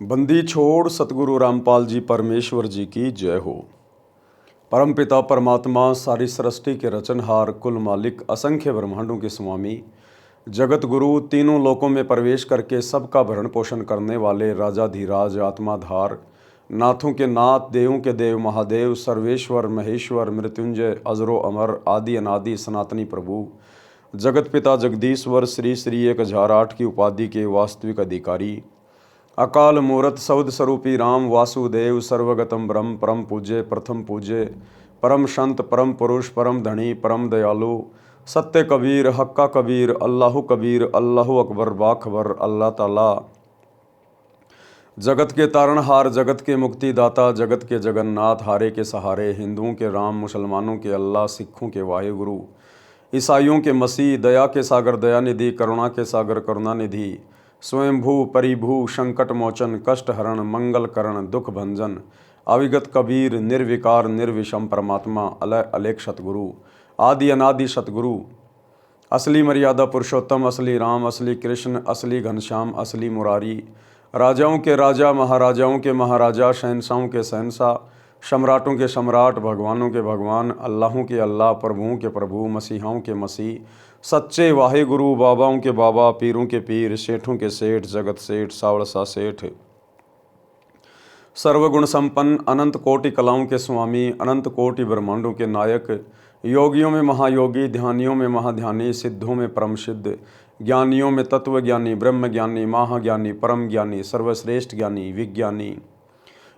बंदी छोड़ सतगुरु रामपाल जी परमेश्वर जी की जय हो। परमपिता परमात्मा सारी सृष्टि के रचनहार, कुल मालिक, असंख्य ब्रह्मांडों के स्वामी, जगत गुरु, तीनों लोकों में प्रवेश करके सबका भरण पोषण करने वाले राजाधिराज, आत्माधार, नाथों के नाथ, देवों के देव, महादेव, सर्वेश्वर, महेश्वर, मृत्युंजय, अजरो अमर, आदि अनादि सनातनी प्रभु, जगत पिता जगदीश्वर, श्री श्री 1008 की उपाधि के वास्तविक अधिकारी, अकाल मूरत शब्द स्वरूपी राम वासुदेव, सर्वगतम ब्रह्म, परम पूज्य, प्रथम पूज्य, परम संत, परम पुरुष, परम धनी, परम दयालु, सत्य कबीर, हक्का कबीर, अल्लाह अकबर, बाखबर, अल्लाह ताला, जगत के तारणहार, जगत के मुक्तिदाता, जगत के जगन्नाथ, हारे के सहारे, हिंदुओं के राम, मुसलमानों के अल्लाह, सिखों के वाहेगुरु, ईसाइयों के मसीह, दया के सागर दयानिधि, करुणा के सागर करुणानिधि, स्वयंभू परिभू, संकट मोचन, कष्ट हरण, मंगल करण, दुख भंजन, अविगत कबीर, निर्विकार निर्विषम परमात्मा, अलय अलेख सतगुरु, आदि अनादि सतगुरु, असली मर्यादा पुरुषोत्तम, असली राम, असली कृष्ण, असली घनश्याम, असली मुरारी, राजाओं के राजा, महाराजाओं के महाराजा, शहंशाहों के शहंशाह, सम्राटों के सम्राट, भगवानों के भगवान, अल्लाहों के अल्लाह, प्रभुओं के प्रभु, मसीहाओं के मसीह, सच्चे वाहे गुरु, बाबाओं के बाबा, पीरों के पीर, सेठों के सेठ, जगत सेठ, सावड़सा सेठ, सर्वगुण संपन्न, अनंत कोटि कलाओं के स्वामी, अनंत कोटि ब्रह्मांडों के नायक, योगियों में महायोगी, ध्यानियों में महाध्यानी, सिद्धों में परम सिद्ध, ज्ञानियों में तत्व ज्ञानी, ब्रह्म ज्ञानी, महाज्ञानी, परम ज्ञानी, सर्वश्रेष्ठ ज्ञानी, विज्ञानी,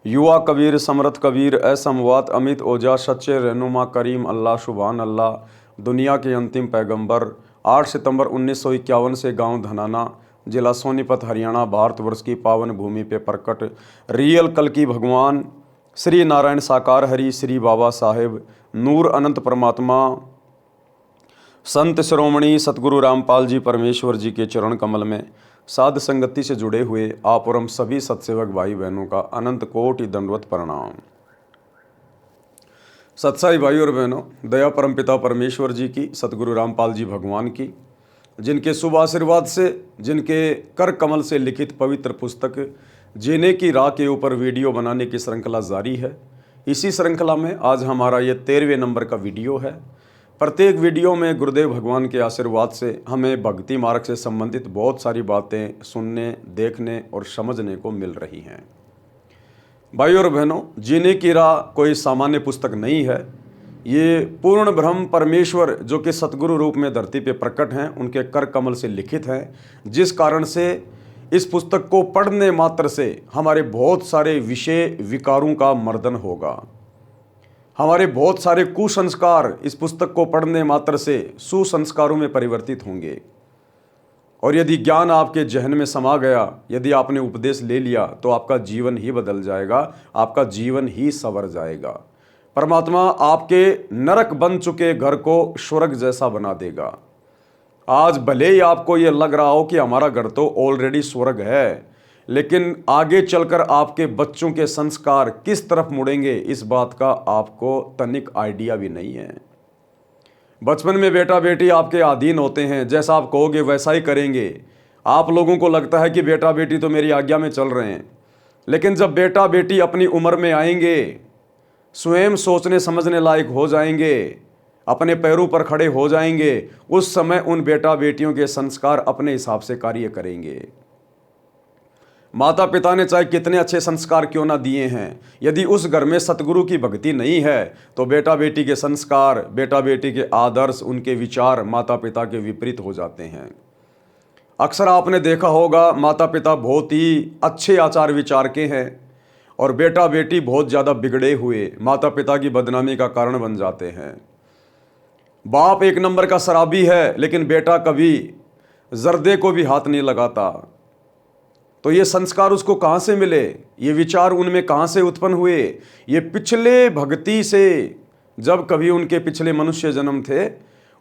युवा कबीर, समरथ कबीर, असमवात, अमित ओजा, सच्चे रहनुमा, करीम अल्लाह, सुभान अल्लाह, दुनिया के अंतिम पैगंबर, 8 सितंबर 1951 से गांव धनाना, जिला सोनीपत, हरियाणा, भारतवर्ष की पावन भूमि पे प्रकट रियल कल की भगवान श्री नारायण साकार हरि, श्री बाबा साहेब, नूर अनंत परमात्मा, संत शिरोमणि सतगुरु रामपाल जी परमेश्वर जी के चरण कमल में साध संगति से जुड़े हुए आप और हम सभी सत्सेवक भाई बहनों का अनंत कोटि दंडवत प्रणाम। सत्साई भाई और बहनों, दया परमपिता परमेश्वर जी की, सतगुरु रामपाल जी भगवान की, जिनके शुभ आशीर्वाद से, जिनके कर कमल से लिखित पवित्र पुस्तक जीने की राह के ऊपर वीडियो बनाने की श्रृंखला जारी है। इसी श्रृंखला में आज हमारा ये 13वें नंबर का वीडियो है। प्रत्येक वीडियो में गुरुदेव भगवान के आशीर्वाद से हमें भक्ति मार्ग से संबंधित बहुत सारी बातें सुनने, देखने और समझने को मिल रही हैं। भाई और बहनों, जीने की राह कोई सामान्य पुस्तक नहीं है। ये पूर्ण ब्रह्म परमेश्वर जो कि सतगुरु रूप में धरती पे प्रकट हैं, उनके कर कमल से लिखित हैं, जिस कारण से इस पुस्तक को पढ़ने मात्र से हमारे बहुत सारे विषय विकारों का मर्दन होगा। हमारे बहुत सारे कुसंस्कार इस पुस्तक को पढ़ने मात्र से सुसंस्कारों में परिवर्तित होंगे। और यदि ज्ञान आपके जहन में समा गया, यदि आपने उपदेश ले लिया, तो आपका जीवन ही बदल जाएगा, आपका जीवन ही संवर जाएगा। परमात्मा आपके नरक बन चुके घर को स्वर्ग जैसा बना देगा। आज भले ही आपको ये लग रहा हो कि हमारा घर तो ऑलरेडी स्वर्ग है, लेकिन आगे चलकर आपके बच्चों के संस्कार किस तरफ मुड़ेंगे, इस बात का आपको तनिक आइडिया भी नहीं है। बचपन में बेटा बेटी आपके अधीन होते हैं, जैसा आप कहोगे वैसा ही करेंगे। आप लोगों को लगता है कि बेटा बेटी तो मेरी आज्ञा में चल रहे हैं, लेकिन जब बेटा बेटी अपनी उम्र में आएंगे, स्वयं सोचने समझने लायक हो जाएंगे, अपने पैरों पर खड़े हो जाएंगे, उस समय उन बेटा बेटियों के संस्कार अपने हिसाब से कार्य करेंगे। माता पिता ने चाहे कितने अच्छे संस्कार क्यों ना दिए हैं, यदि उस घर में सतगुरु की भक्ति नहीं है, तो बेटा बेटी के संस्कार, बेटा बेटी के आदर्श, उनके विचार माता पिता के विपरीत हो जाते हैं। अक्सर आपने देखा होगा, माता पिता बहुत ही अच्छे आचार विचार के हैं और बेटा बेटी बहुत ज़्यादा बिगड़े हुए माता पिता की बदनामी का कारण बन जाते हैं। बाप एक नंबर का शराबी है, लेकिन बेटा कभी जर्दे को भी हाथ नहीं लगाता। तो ये संस्कार उसको कहाँ से मिले, ये विचार उनमें कहाँ से उत्पन्न हुए? ये पिछले भक्ति से, जब कभी उनके पिछले मनुष्य जन्म थे,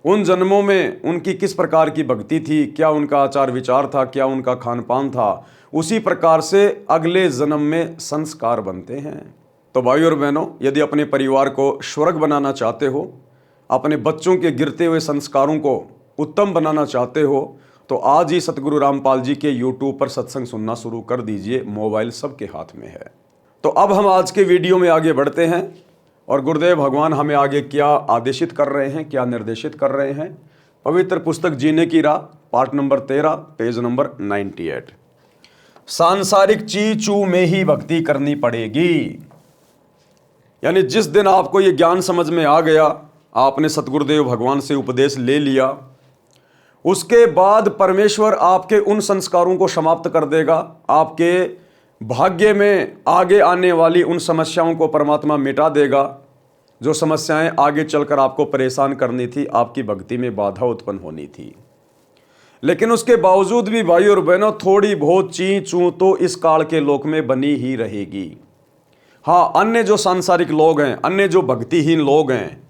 उन जन्मों में उनकी किस प्रकार की भक्ति थी, क्या उनका आचार विचार था, क्या उनका खान पान था, उसी प्रकार से अगले जन्म में संस्कार बनते हैं। तो भाई और बहनों, यदि अपने परिवार को स्वर्ग बनाना चाहते हो, अपने बच्चों के गिरते हुए संस्कारों को उत्तम बनाना चाहते हो, तो आज ही सतगुरु रामपाल जी के YouTube पर सत्संग सुनना शुरू कर दीजिए। मोबाइल सबके हाथ में है। तो अब हम आज के वीडियो में आगे बढ़ते हैं और गुरुदेव भगवान हमें आगे क्या आदेशित कर रहे हैं, क्या निर्देशित कर रहे हैं। पवित्र पुस्तक जीने की राह, पार्ट नंबर 13, पेज नंबर 98। सांसारिक चीचू में ही भक्ति करनी पड़ेगी। यानी जिस दिन आपको ये ज्ञान समझ में आ गया, आपने सतगुरुदेव भगवान से उपदेश ले लिया, उसके बाद परमेश्वर आपके उन संस्कारों को समाप्त कर देगा। आपके भाग्य में आगे आने वाली उन समस्याओं को परमात्मा मिटा देगा। जो समस्याएं आगे चलकर आपको परेशान करनी थी, आपकी भक्ति में बाधा उत्पन्न होनी थी। लेकिन उसके बावजूद भी भाई और बहनों, थोड़ी बहुत ची चू तो इस काल के लोक में बनी ही रहेगी। हाँ, अन्य जो सांसारिक लोग हैं, अन्य जो भक्तिहीन लोग हैं,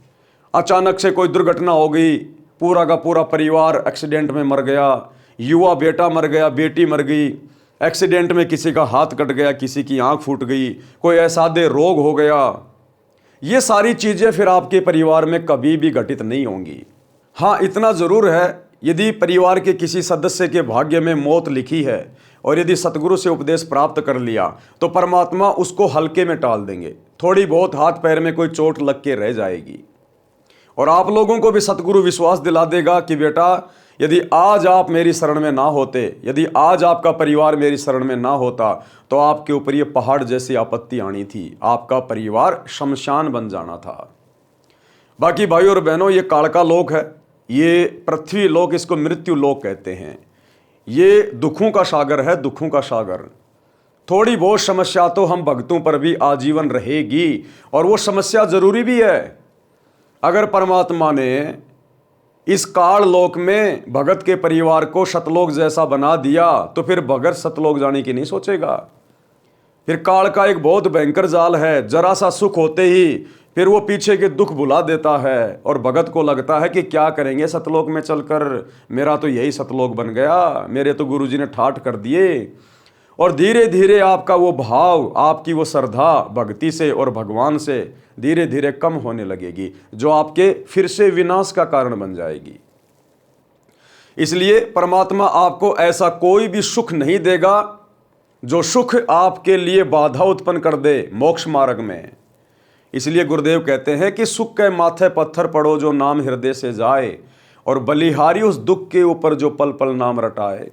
अचानक से कोई दुर्घटना हो गई, पूरा का पूरा परिवार एक्सीडेंट में मर गया, युवा बेटा मर गया, बेटी मर गई, एक्सीडेंट में किसी का हाथ कट गया, किसी की आंख फूट गई, कोई असाध्य रोग हो गया, ये सारी चीज़ें फिर आपके परिवार में कभी भी घटित नहीं होंगी। हाँ, इतना ज़रूर है, यदि परिवार के किसी सदस्य के भाग्य में मौत लिखी है और यदि सतगुरु से उपदेश प्राप्त कर लिया तो परमात्मा उसको हल्के में टाल देंगे। थोड़ी बहुत हाथ पैर में कोई चोट लग के रह जाएगी और आप लोगों को भी सतगुरु विश्वास दिला देगा कि बेटा, यदि आज आप मेरी शरण में ना होते, यदि आज आपका परिवार मेरी शरण में ना होता तो आपके ऊपर ये पहाड़ जैसी आपत्ति आनी थी, आपका परिवार शमशान बन जाना था। बाकी भाई और बहनों, ये काल का लोक है, ये पृथ्वी लोक, इसको मृत्यु लोक कहते हैं। ये दुखों का सागर है, दुखों का सागर। थोड़ी बहुत समस्या तो हम भक्तों पर भी आजीवन रहेगी और वो समस्या जरूरी भी है। अगर परमात्मा ने इस काल लोक में भगत के परिवार को सतलोक जैसा बना दिया तो फिर भगत सतलोक जाने की नहीं सोचेगा। फिर काल का एक बहुत भयंकर जाल है, जरा सा सुख होते ही फिर वो पीछे के दुख भुला देता है और भगत को लगता है कि क्या करेंगे सतलोक में चलकर, मेरा तो यही सतलोक बन गया, मेरे तो गुरुजी ने ठाठ कर दिए। और धीरे धीरे आपका वो भाव, आपकी वो श्रद्धा भक्ति से और भगवान से धीरे धीरे कम होने लगेगी, जो आपके फिर से विनाश का कारण बन जाएगी। इसलिए परमात्मा आपको ऐसा कोई भी सुख नहीं देगा जो सुख आपके लिए बाधा उत्पन्न कर दे मोक्ष मार्ग में। इसलिए गुरुदेव कहते हैं कि सुख के माथे पत्थर पड़ो जो नाम हृदय से जाए, और बलिहारी उस दुख के ऊपर जो पल पल नाम रटाए।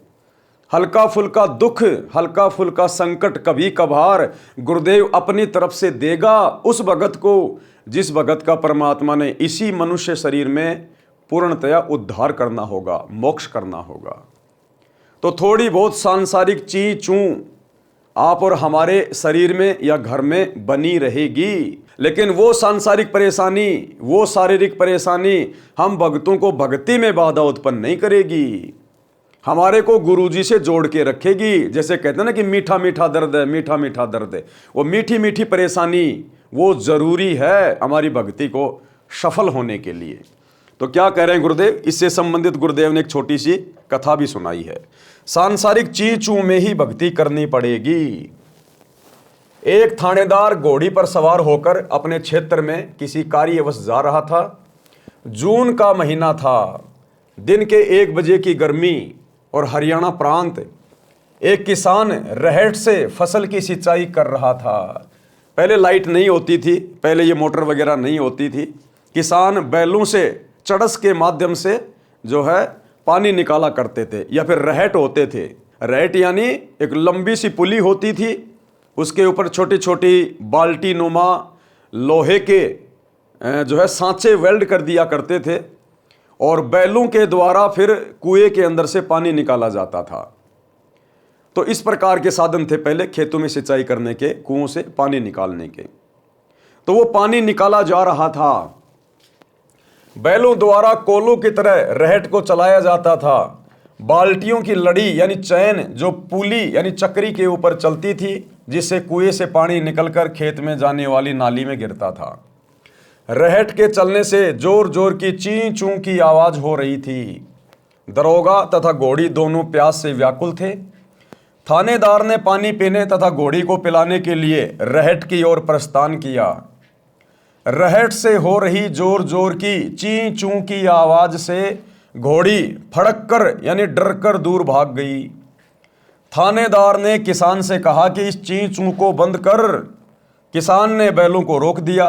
हल्का फुल्का दुख, हल्का फुल्का संकट कभी कभार गुरुदेव अपनी तरफ से देगा उस भगत को, जिस भगत का परमात्मा ने इसी मनुष्य शरीर में पूर्णतया उद्धार करना होगा, मोक्ष करना होगा। तो थोड़ी बहुत सांसारिक ची चू आप और हमारे शरीर में या घर में बनी रहेगी, लेकिन वो सांसारिक परेशानी, वो शारीरिक परेशानी हम भक्तों को भक्ति में बाधा उत्पन्न नहीं करेगी, हमारे को गुरुजी से जोड़ के रखेगी। जैसे कहते हैं ना कि मीठा मीठा दर्द है, मीठा मीठा दर्द है, वो मीठी मीठी परेशानी वो जरूरी है हमारी भक्ति को सफल होने के लिए। तो क्या कह रहे हैं गुरुदेव, इससे संबंधित गुरुदेव ने एक छोटी सी कथा भी सुनाई है। सांसारिक चीचू में ही भक्ति करनी पड़ेगी। एक थानेदार घोड़ी पर सवार होकर अपने क्षेत्र में किसी कार्यवश जा रहा था। जून का महीना था, दिन के 1 बजे की गर्मी और हरियाणा प्रांत। एक किसान रहट से फसल की सिंचाई कर रहा था। पहले लाइट नहीं होती थी, पहले ये मोटर वगैरह नहीं होती थी। किसान बैलों से चड़स के माध्यम से जो है पानी निकाला करते थे, या फिर रहट होते थे। रहट यानी एक लंबी सी पुली होती थी, उसके ऊपर छोटी छोटी बाल्टी नुमा लोहे के जो है सांचे वेल्ड कर दिया करते थे और बैलों के द्वारा फिर कुएं के अंदर से पानी निकाला जाता था। तो इस प्रकार के साधन थे पहले खेतों में सिंचाई करने के, कुओं से पानी निकालने के। तो वो पानी निकाला जा रहा था, बैलों द्वारा कोलों की तरह रहट को चलाया जाता था। बाल्टियों की लड़ी यानी चैन जो पुली यानी चक्री के ऊपर चलती थी, जिससे कुएं से पानी निकलकर खेत में जाने वाली नाली में गिरता था। रहट के चलने से जोर जोर की ची चू की आवाज हो रही थी। दरोगा तथा घोड़ी दोनों प्यास से व्याकुल थे। थानेदार ने पानी पीने तथा घोड़ी को पिलाने के लिए रहट की ओर प्रस्थान किया। रहट से हो रही जोर जोर की ची चू की आवाज से घोड़ी फड़क कर यानी डर कर दूर भाग गई। थानेदार ने किसान से कहा कि इस ची चू को बंद कर। किसान ने बैलों को रोक दिया।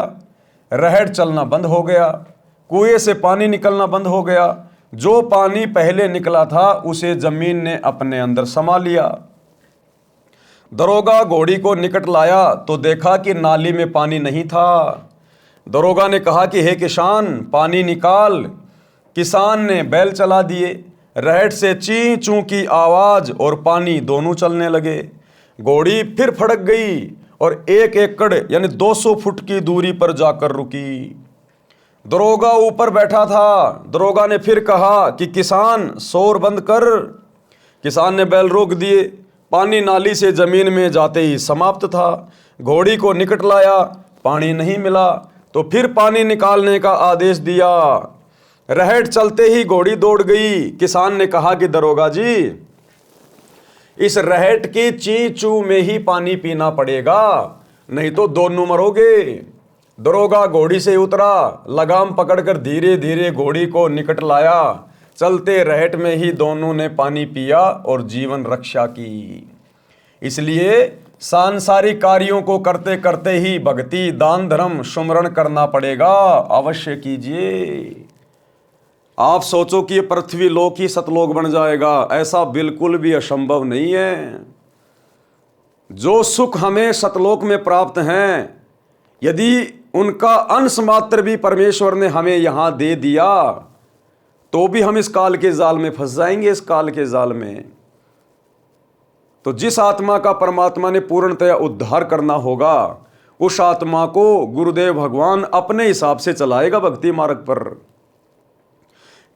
रहड़ चलना बंद हो गया। कुएं से पानी निकलना बंद हो गया। जो पानी पहले निकला था उसे जमीन ने अपने अंदर समा लिया। दरोगा घोड़ी को निकट लाया तो देखा कि नाली में पानी नहीं था। दरोगा ने कहा कि हे किसान, पानी निकाल। किसान ने बैल चला दिए। रहड़ से ची चू की आवाज और पानी दोनों चलने लगे। घोड़ी फिर फड़क गई और 1 एकड़ यानी 200 फुट की दूरी पर जाकर रुकी। दरोगा ऊपर बैठा था। दरोगा ने फिर कहा कि किसान, शोर बंद कर। किसान ने बैल रोक दिए। पानी नाली से जमीन में जाते ही समाप्त था। घोड़ी को निकट लाया, पानी नहीं मिला तो फिर पानी निकालने का आदेश दिया। रहड़ चलते ही घोड़ी दौड़ गई। किसान ने कहा कि दरोगा जी, इस रहट की ची चू में ही पानी पीना पड़ेगा, नहीं तो दोनों मरोगे। दरोगा घोड़ी से उतरा, लगाम पकड़कर धीरे धीरे घोड़ी को निकट लाया। चलते रहट में ही दोनों ने पानी पिया और जीवन रक्षा की। इसलिए सांसारिक कार्यों को करते करते ही भक्ति, दान, धर्म, सुमरण करना पड़ेगा। अवश्य कीजिए। आप सोचो कि ये पृथ्वी लोक ही सतलोक बन जाएगा, ऐसा बिल्कुल भी असंभव नहीं है। जो सुख हमें सतलोक में प्राप्त हैं, यदि उनका अंश मात्र भी परमेश्वर ने हमें यहां दे दिया तो भी हम इस काल के जाल में फंस जाएंगे। इस काल के जाल में तो जिस आत्मा का परमात्मा ने पूर्णतया उद्धार करना होगा, उस आत्मा को गुरुदेव भगवान अपने हिसाब से चलाएगा भक्ति मार्ग पर।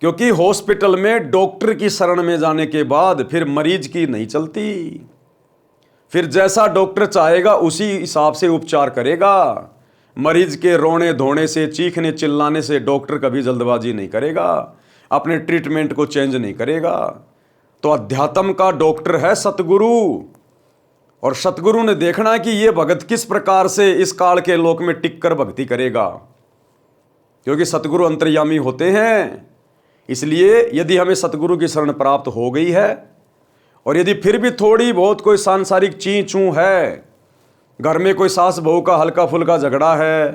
क्योंकि हॉस्पिटल में डॉक्टर की शरण में जाने के बाद फिर मरीज की नहीं चलती। फिर जैसा डॉक्टर चाहेगा उसी हिसाब से उपचार करेगा। मरीज के रोने धोने से, चीखने चिल्लाने से डॉक्टर कभी जल्दबाजी नहीं करेगा, अपने ट्रीटमेंट को चेंज नहीं करेगा। तो अध्यात्म का डॉक्टर है सतगुरु, और सतगुरु ने देखना है कि ये भगत किस प्रकार से इस काल के लोक में टिक कर भक्ति करेगा। क्योंकि सतगुरु अंतर्यामी होते हैं। इसलिए यदि हमें सतगुरु की शरण प्राप्त हो गई है और यदि फिर भी थोड़ी बहुत कोई सांसारिक ची चू है, घर में कोई सास बहू का हल्का फुल्का झगड़ा है,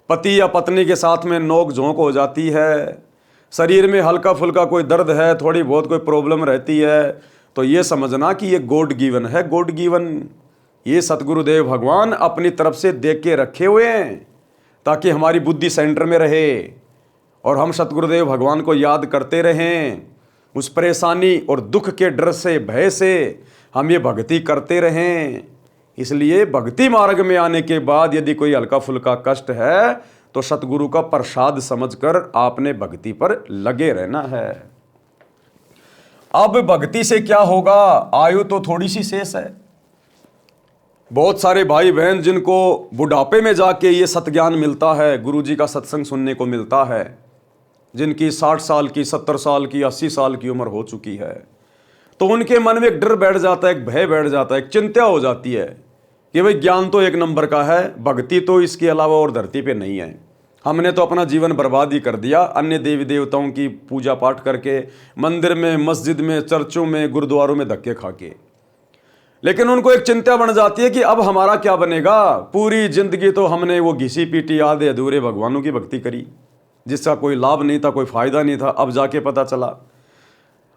पति या पत्नी के साथ में नोक झोंक हो जाती है, शरीर में हल्का फुल्का कोई दर्द है, थोड़ी बहुत कोई प्रॉब्लम रहती है, तो ये समझना कि ये गॉड गिवन है। गॉड गिवन ये सतगुरुदेव भगवान अपनी तरफ से देख के रखे हुए हैं ताकि हमारी बुद्धि सेंटर में रहे और हम सतगुरुदेव भगवान को याद करते रहें। उस परेशानी और दुख के डर से, भय से हम ये भक्ति करते रहें। इसलिए भक्ति मार्ग में आने के बाद यदि कोई हल्का फुल्का कष्ट है तो सतगुरु का प्रसाद समझकर आपने भक्ति पर लगे रहना है। अब भक्ति से क्या होगा? आयु तो थोड़ी सी शेष है। बहुत सारे भाई बहन जिनको बुढ़ापे में जाके ये सतज्ञान मिलता है, गुरुजी का सत्संग सुनने को मिलता है, जिनकी 60 साल की, 70 साल की, 80 साल की उम्र हो चुकी है, तो उनके मन में एक डर बैठ जाता है, एक भय बैठ जाता है, एक चिंता हो जाती है कि भाई ज्ञान तो एक नंबर का है, भक्ति तो इसके अलावा और धरती पे नहीं है। हमने तो अपना जीवन बर्बाद ही कर दिया अन्य देवी देवताओं की पूजा पाठ करके, मंदिर में, मस्जिद में, चर्चों में, गुरुद्वारों में धक्के खा के। लेकिन उनको एक चिंता बन जाती है कि अब हमारा क्या बनेगा। पूरी जिंदगी तो हमने वो घिसी पीटी आधे अधूरे भगवानों की भक्ति करी, जिसका कोई लाभ नहीं था, कोई फायदा नहीं था। अब जाके पता चला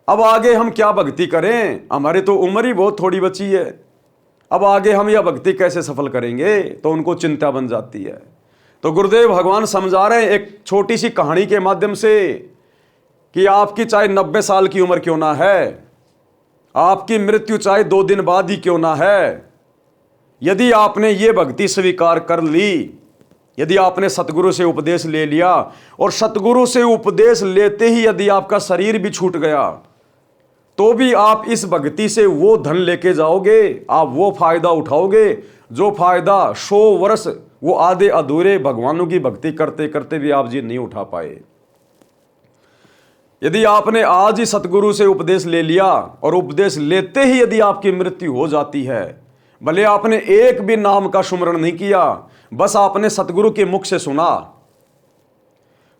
अब आगे हम क्या भक्ति करें, हमारी तो उम्र ही बहुत थोड़ी बची है, अब आगे हम यह भक्ति कैसे सफल करेंगे। तो उनको चिंता बन जाती है। तो गुरुदेव भगवान समझा रहे हैं एक छोटी सी कहानी के माध्यम से कि आपकी चाहे 90 साल की उम्र क्यों ना है, आपकी मृत्यु चाहे 2 दिन बाद ही क्यों ना है, यदि आपने ये भक्ति स्वीकार कर ली, यदि आपने सतगुरु से उपदेश ले लिया और सतगुरु से उपदेश लेते ही यदि आपका शरीर भी छूट गया, तो भी आप इस भक्ति से वो धन लेके जाओगे, आप वो फायदा उठाओगे जो फायदा 100 वर्ष वो आधे अधूरे भगवानों की भक्ति करते करते भी आप जी नहीं उठा पाए। यदि आपने आज ही सतगुरु से उपदेश ले लिया और उपदेश लेते ही यदि आपकी मृत्यु हो जाती है, भले आपने एक भी नाम का सुमरण नहीं किया, बस आपने सतगुरु के मुख से सुना,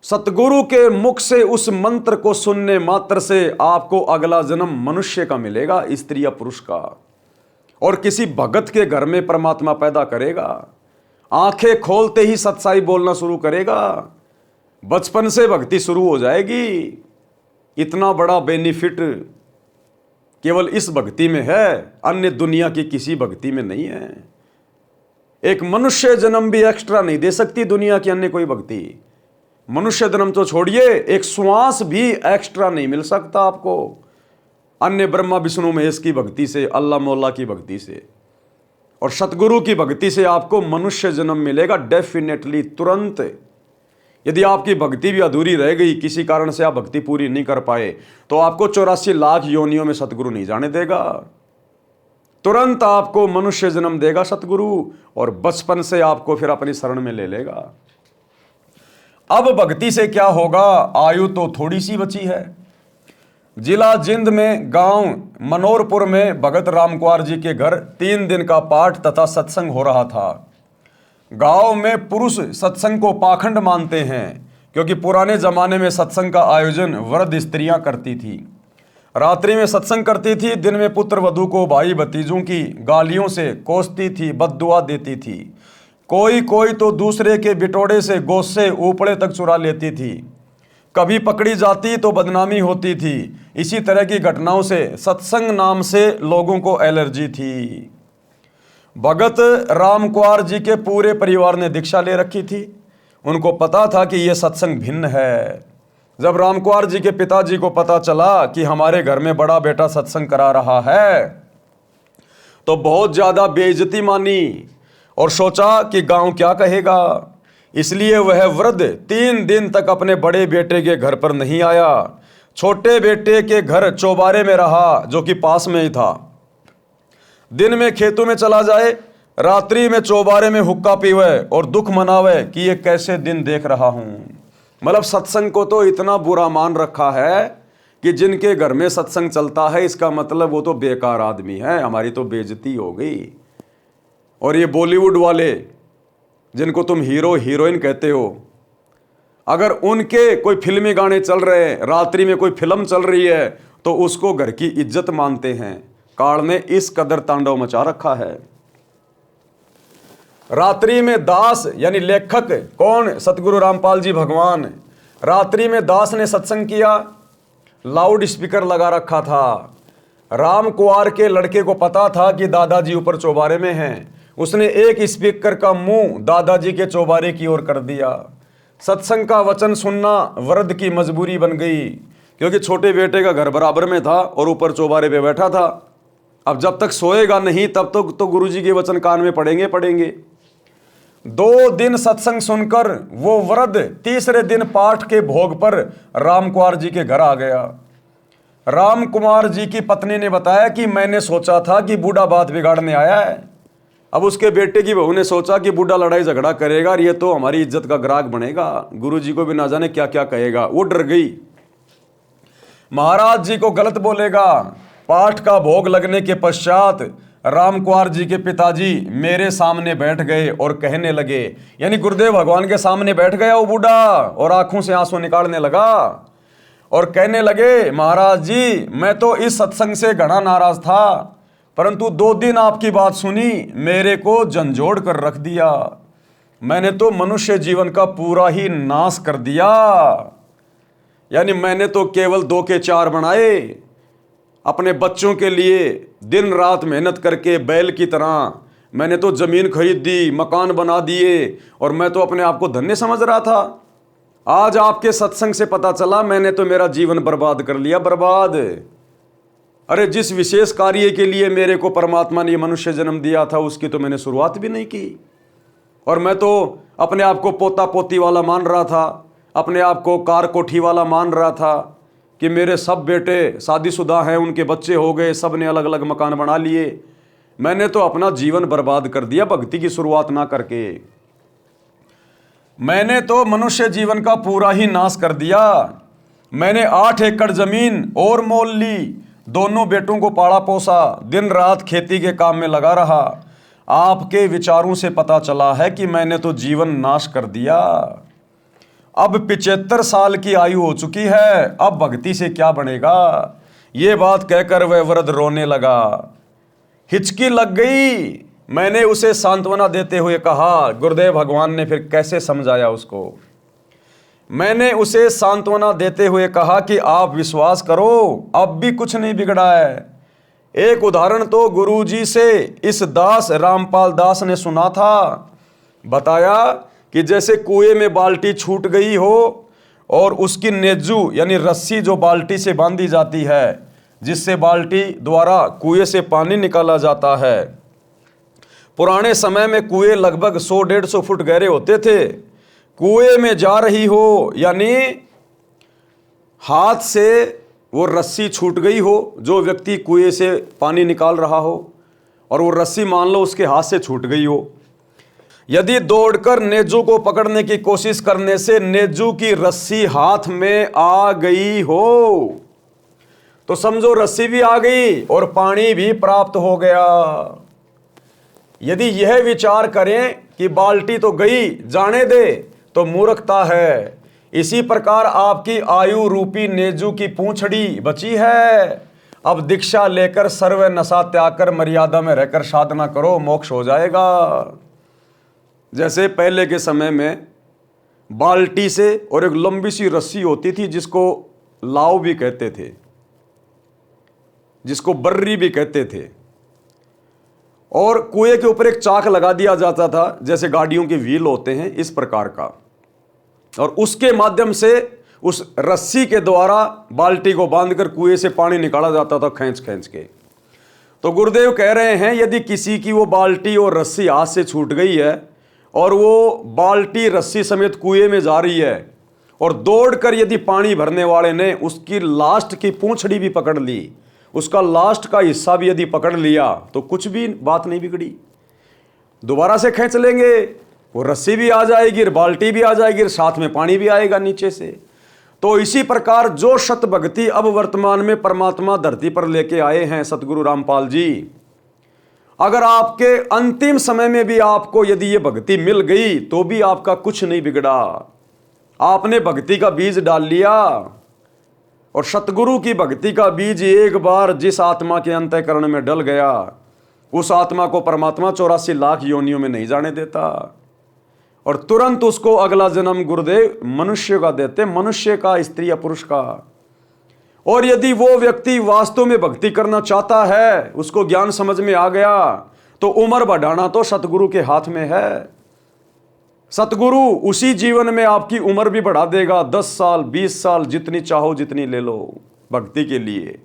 सतगुरु के मुख से उस मंत्र को सुनने मात्र से आपको अगला जन्म मनुष्य का मिलेगा, स्त्री या पुरुष का, और किसी भगत के घर में परमात्मा पैदा करेगा। आंखें खोलते ही सच्चाई बोलना शुरू करेगा, बचपन से भक्ति शुरू हो जाएगी। इतना बड़ा बेनिफिट केवल इस भक्ति में है, अन्य दुनिया की किसी भक्ति में नहीं है। एक मनुष्य जन्म भी एक्स्ट्रा नहीं दे सकती दुनिया की अन्य कोई भक्ति। मनुष्य जन्म तो छोड़िए, एक श्वास भी एक्स्ट्रा नहीं मिल सकता आपको अन्य ब्रह्मा विष्णु महेश की भक्ति से, अल्लाह मौला की भक्ति से। और सतगुरु की भक्ति से आपको मनुष्य जन्म मिलेगा डेफिनेटली, तुरंत। यदि आपकी भक्ति भी अधूरी रह गई, किसी कारण से आप भक्ति पूरी नहीं कर पाए, तो आपको 84 लाख योनियों में सतगुरु नहीं जाने देगा। तुरंत आपको मनुष्य जन्म देगा सतगुरु, और बचपन से आपको फिर अपनी शरण में ले लेगा। अब भक्ति से क्या होगा, आयु तो थोड़ी सी बची है। जिला जिंद में गांव मनोरपुर में भगत रामकुमार जी के घर 3 दिन का पाठ तथा सत्संग हो रहा था। गांव में पुरुष सत्संग को पाखंड मानते हैं, क्योंकि पुराने जमाने में सत्संग का आयोजन वृद्ध स्त्रियां करती थी। रात्रि में सत्संग करती थी, दिन में पुत्र वधू को भाई भतीजों की गालियों से कोसती थी, बद्दुआ देती थी। कोई कोई तो दूसरे के बिटोड़े से गोसे ऊपड़े तक चुरा लेती थी। कभी पकड़ी जाती तो बदनामी होती थी। इसी तरह की घटनाओं से सत्संग नाम से लोगों को एलर्जी थी। भगत रामकुमार जी के पूरे परिवार ने दीक्षा ले रखी थी। उनको पता था कि यह सत्संग भिन्न है। जब रामकुमार जी के पिताजी को पता चला कि हमारे घर में बड़ा बेटा सत्संग करा रहा है, तो बहुत ज़्यादा बेइज्जती मानी और सोचा कि गांव क्या कहेगा। इसलिए वह वृद्ध 3 दिन तक अपने बड़े बेटे के घर पर नहीं आया। छोटे बेटे के घर चौबारे में रहा, जो कि पास में ही था। दिन में खेतों में चला जाए, रात्रि में चौबारे में हुक्का पीवे और दुख मनावे कि ये कैसे दिन देख रहा हूं। मतलब सत्संग को तो इतना बुरा मान रखा है कि जिनके घर में सत्संग चलता है, इसका मतलब वो तो बेकार आदमी है, हमारी तो बेइज्जती हो गई। और ये बॉलीवुड वाले जिनको तुम हीरो हीरोइन कहते हो, अगर उनके कोई फिल्मी गाने चल रहे हैं, रात्रि में कोई फिल्म चल रही है, तो उसको घर की इज्जत मानते हैं। काल ने इस कदर तांडव मचा रखा है। रात्रि में दास यानी लेखक कौन, सतगुरु रामपाल जी भगवान। रात्रि में दास ने सत्संग किया, लाउड स्पीकर लगा रखा था। रामकुमार के लड़के को पता था कि दादाजी ऊपर चौबारे में हैं। उसने एक स्पीकर का मुंह दादाजी के चौबारे की ओर कर दिया। सत्संग का वचन सुनना वृद्ध की मजबूरी बन गई, क्योंकि छोटे बेटे का घर बराबर में था और ऊपर चौबारे पे बैठा था। अब जब तक सोएगा नहीं, तब तक तो गुरुजी के वचन कान में पड़ेंगे। 2 दिन सत्संग सुनकर वो वृद्ध तीसरे दिन पाठ के भोग पर रामकुमार जी के घर आ गया। रामकुमार जी की पत्नी ने बताया कि मैंने सोचा था कि बूढ़ा बात बिगाड़ने आया है। अब उसके बेटे की बहू ने सोचा कि बूढ़ा लड़ाई झगड़ा करेगा और ये तो हमारी इज्जत का ग्राहक बनेगा, गुरुजी को भी ना जाने क्या क्या कहेगा। वो डर गई, महाराज जी को गलत बोलेगा। पाठ का भोग लगने के पश्चात रामकुमार जी के पिताजी मेरे सामने बैठ गए और कहने लगे, यानी गुरुदेव भगवान के सामने बैठ गया वो बूढ़ा और आंखों से आंसू निकालने लगा और कहने लगे, महाराज जी मैं तो इस सत्संग से घना नाराज था, परंतु 2 दिन आपकी बात सुनी, मेरे को झंझोड़ कर रख दिया। मैंने तो मनुष्य जीवन का पूरा ही नाश कर दिया। यानी मैंने तो केवल 2 के 4 बनाए। अपने बच्चों के लिए दिन रात मेहनत करके बैल की तरह मैंने तो जमीन खरीद दी, मकान बना दिए, और मैं तो अपने आप को धन्य समझ रहा था। आज आपके सत्संग से पता चला मैंने तो मेरा जीवन बर्बाद कर लिया, बर्बाद। अरे जिस विशेष कार्य के लिए मेरे को परमात्मा ने मनुष्य जन्म दिया था, उसकी तो मैंने शुरुआत भी नहीं की। और मैं तो अपने आप को पोता पोती वाला मान रहा था, अपने आप को कार कोठी वाला मान रहा था कि मेरे सब बेटे शादीशुदा हैं, उनके बच्चे हो गए, सब ने अलग अलग मकान बना लिए। मैंने तो अपना जीवन बर्बाद कर दिया भक्ति की शुरुआत ना करके। मैंने तो मनुष्य जीवन का पूरा ही नाश कर दिया। मैंने 8 एकड़ जमीन और मोल ली, दोनों बेटों को पाला पोसा, दिन रात खेती के काम में लगा रहा। आपके विचारों से पता चला है कि मैंने तो जीवन नाश कर दिया। अब 75 साल की आयु हो चुकी है, अब भक्ति से क्या बनेगा। ये बात कहकर वह वृद्ध रोने लगा। हिचकी लग गई। मैंने उसे सांत्वना देते हुए कहा, गुरुदेव भगवान ने फिर कैसे समझाया उसको। मैंने उसे सांत्वना देते हुए कहा कि आप विश्वास करो, अब भी कुछ नहीं बिगड़ा है। एक उदाहरण तो गुरुजी से इस दास रामपाल दास ने सुना था। बताया कि जैसे कुएं में बाल्टी छूट गई हो और उसकी नेजू यानी रस्सी जो बाल्टी से बांधी जाती है, जिससे बाल्टी द्वारा कुएं से पानी निकाला जाता है। पुराने समय में कुएं लगभग 100-150 फुट गहरे होते थे। कुएं में जा रही हो यानी हाथ से वो रस्सी छूट गई हो, जो व्यक्ति कुएं से पानी निकाल रहा हो और वो रस्सी मान लो उसके हाथ से छूट गई हो, यदि दौड़कर नेजू को पकड़ने की कोशिश करने से नेजू की रस्सी हाथ में आ गई हो तो समझो रस्सी भी आ गई और पानी भी प्राप्त हो गया। यदि यह विचार करें कि बाल्टी तो गई, जाने दे, तो मूर्खता है। इसी प्रकार आपकी आयु रूपी नेजू की पूंछड़ी बची है। अब दीक्षा लेकर सर्व नशा त्याग कर मर्यादा में रहकर साधना करो, मोक्ष हो जाएगा। जैसे पहले के समय में बाल्टी से और एक लंबी सी रस्सी होती थी जिसको लाव भी कहते थे, जिसको बर्री भी कहते थे, और कुएं के ऊपर एक चाक लगा दिया जाता था जैसे गाड़ियों के व्हील होते हैं इस प्रकार का, और उसके माध्यम से उस रस्सी के द्वारा बाल्टी को बांधकर कुएं से पानी निकाला जाता था खींच खींच के। तो गुरुदेव कह रहे हैं यदि किसी की वो बाल्टी और रस्सी हाथ से छूट गई है और वो बाल्टी रस्सी समेत कुएं में जा रही है और दौड़कर यदि पानी भरने वाले ने उसकी लास्ट की पूंछड़ी भी पकड़ ली, उसका लास्ट का हिस्सा भी यदि पकड़ लिया, तो कुछ भी बात नहीं बिगड़ी। दोबारा से खींच लेंगे, वो रस्सी भी आ जाएगी, बाल्टी भी आ जाएगी, साथ में पानी भी आएगा नीचे से। तो इसी प्रकार जो सत भक्ति अब वर्तमान में परमात्मा धरती पर लेके आए हैं सतगुरु रामपाल जी, अगर आपके अंतिम समय में भी आपको यदि ये भक्ति मिल गई तो भी आपका कुछ नहीं बिगड़ा। आपने भक्ति का बीज डाल लिया, और सतगुरु की भक्ति का बीज एक बार जिस आत्मा के अंतःकरण में डल गया, उस आत्मा को परमात्मा 84 लाख योनियों में नहीं जाने देता, और तुरंत उसको अगला जन्म गुरुदेव मनुष्य का देते, मनुष्य का, स्त्री या पुरुष का। और यदि वो व्यक्ति वास्तव में भक्ति करना चाहता है, उसको ज्ञान समझ में आ गया, तो उम्र बढ़ाना तो सतगुरु के हाथ में है। सतगुरु उसी जीवन में आपकी उम्र भी बढ़ा देगा, 10 साल 20 साल जितनी चाहो जितनी ले लो भक्ति के लिए।